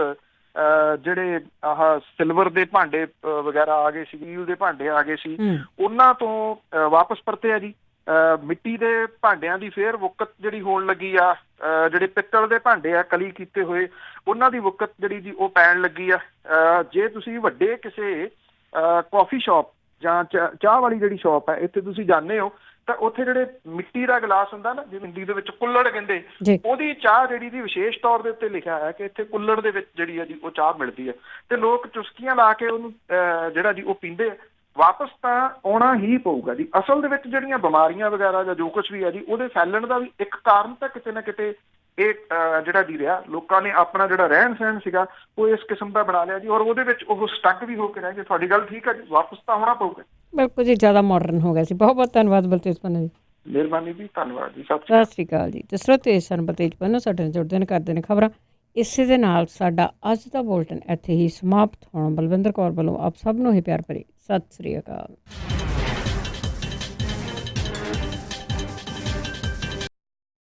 ਜਿਹੜੇ ਆਹ ਸਿਲਵਰ ਦੇ ਭਾਂਡੇ ਵਗੈਰਾ ਆ ਗਏ ਸੀ, ਸਟੀਲ ਦੇ ਭਾਂਡੇ ਆ ਗਏ ਸੀ, ਉਹਨਾਂ ਤੋਂ ਵਾਪਸ ਪਰਤੇ ਆ ਜੀ। ਮਿੱਟੀ ਦੇ ਭਾਂਡਿਆਂ ਦੀ ਫੇਰ ਵੁੱਕਤ ਜਿਹੜੀ ਹੋਣ ਲੱਗੀ ਆ। ਜਿਹੜੇ ਪਿੱਤਲ ਦੇ ਭਾਂਡੇ ਆ ਕਲੀ ਕੀਤੇ ਹੋਏ, ਉਹਨਾਂ ਦੀ ਵੁੱਕਤ ਜਿਹੜੀ ਜੀ ਉਹ ਪੈਣ ਲੱਗੀ ਆ। ਜੇ ਤੁਸੀਂ ਵੱਡੇ ਕਿਸੇ ਕੌਫੀ ਸ਼ਾਪ ਜਾਂ ਚਾਹ ਵਾਲੀ ਜਿਹੜੀ ਸ਼ਾਪ ਹੈ ਇੱਥੇ ਤੁਸੀਂ ਜਾਂਦੇ ਹੋ ਤਾਂ ਉੱਥੇ ਜਿਹੜੇ ਮਿੱਟੀ ਦਾ ਗਲਾਸ ਹੁੰਦਾ ਨਾ, ਜਿਵੇਂ ਹਿੰਦੀ ਦੇ ਵਿੱਚ ਕੁੱਲੜ ਕਹਿੰਦੇ, ਉਹਦੀ ਚਾਹ ਜਿਹੜੀ ਦੀ ਵਿਸ਼ੇਸ਼ ਤੌਰ ਦੇ ਉੱਤੇ ਲਿਖਿਆ ਹੈ ਕਿ ਇੱਥੇ ਕੁੱਲੜ ਦੇ ਵਿੱਚ ਜਿਹੜੀ ਹੈ ਜੀ ਉਹ ਚਾਹ ਮਿਲਦੀ ਹੈ। ਤੇ ਲੋਕ ਚੁਸਕੀਆਂ ਲਾ ਕੇ ਉਹਨੂੰ ਜਿਹੜਾ ਜੀ ਉਹ ਪੀਂਦੇ। ਵਾਪਸ ਤਾਂ ਆਉਣਾ ਹੀ ਪਊਗਾ ਜੀ। ਅਸਲ ਦੇ ਵਿੱਚ ਜਿਹੜੀਆਂ ਬਿਮਾਰੀਆਂ ਵਗੈਰਾ ਜਾਂ ਜੋ ਕੁਛ ਵੀ ਹੈ ਜੀ ਉਹਦੇ ਫੈਲਣ ਦਾ ਵੀ ਇੱਕ ਕਾਰਨ ਤਾਂ ਕਿਤੇ ਨਾ ਕਿਤੇ ਇਹ ਜਿਹੜਾ ਜੀ ਰਿਹਾ, ਲੋਕਾਂ ਨੇ ਆਪਣਾ ਜਿਹੜਾ ਰਹਿਣ ਸਹਿਣ ਸੀਗਾ ਉਹ ਇਸ ਕਿਸਮ ਦਾ ਬਣਾ ਲਿਆ ਜੀ, ਔਰ ਉਹਦੇ ਵਿੱਚ ਉਹ ਸਟਕ ਵੀ ਹੋ ਕੇ ਰਹਿ ਗਏ। ਤੁਹਾਡੀ ਗੱਲ ਠੀਕ ਹੈ ਜੀ, ਵਾਪਸ ਤਾਂ ਆਉਣਾ ਪਊਗਾ। ਬਿਲਕੁਲ ਜੀ, ਜ਼ਿਆਦਾ ਮਾਡਰਨ ਹੋ ਗਿਆ ਸੀ। ਬਹੁਤ ਬਹੁਤ ਧੰਨਵਾਦ ਬਲਤੇਜ ਪੰਨੂ ਜੀ। ਮਿਹਰਬਾਨੀ ਜੀ, ਧੰਨਵਾਦ ਜੀ, ਸਤਿ ਸ਼੍ਰੀ ਅਕਾਲ ਜੀ। ਤੇ ਸਰੋਤੇ ਸਨ ਬਲਤੇਜ ਪੰਨੂ, ਸਾਡੇ ਨਾਲ ਜੁੜਦੇ ਨੇ, ਕਰਦੇ ਨੇ ਖਬਰਾਂ। ਇਸੇ ਦੇ ਨਾਲ ਸਾਡਾ ਅੱਜ ਦਾ ਬੁਲਟਨ ਇੱਥੇ ਹੀ ਸਮਾਪਤ ਹੋਣਾ। ਬਲਵਿੰਦਰ ਕੌਰ ਵੱਲੋਂ ਆਪ ਸਭ ਨੂੰ ਹੀ ਪਿਆਰ ਭਰੀ ਸਤਿ ਸ਼੍ਰੀ ਅਕਾਲ।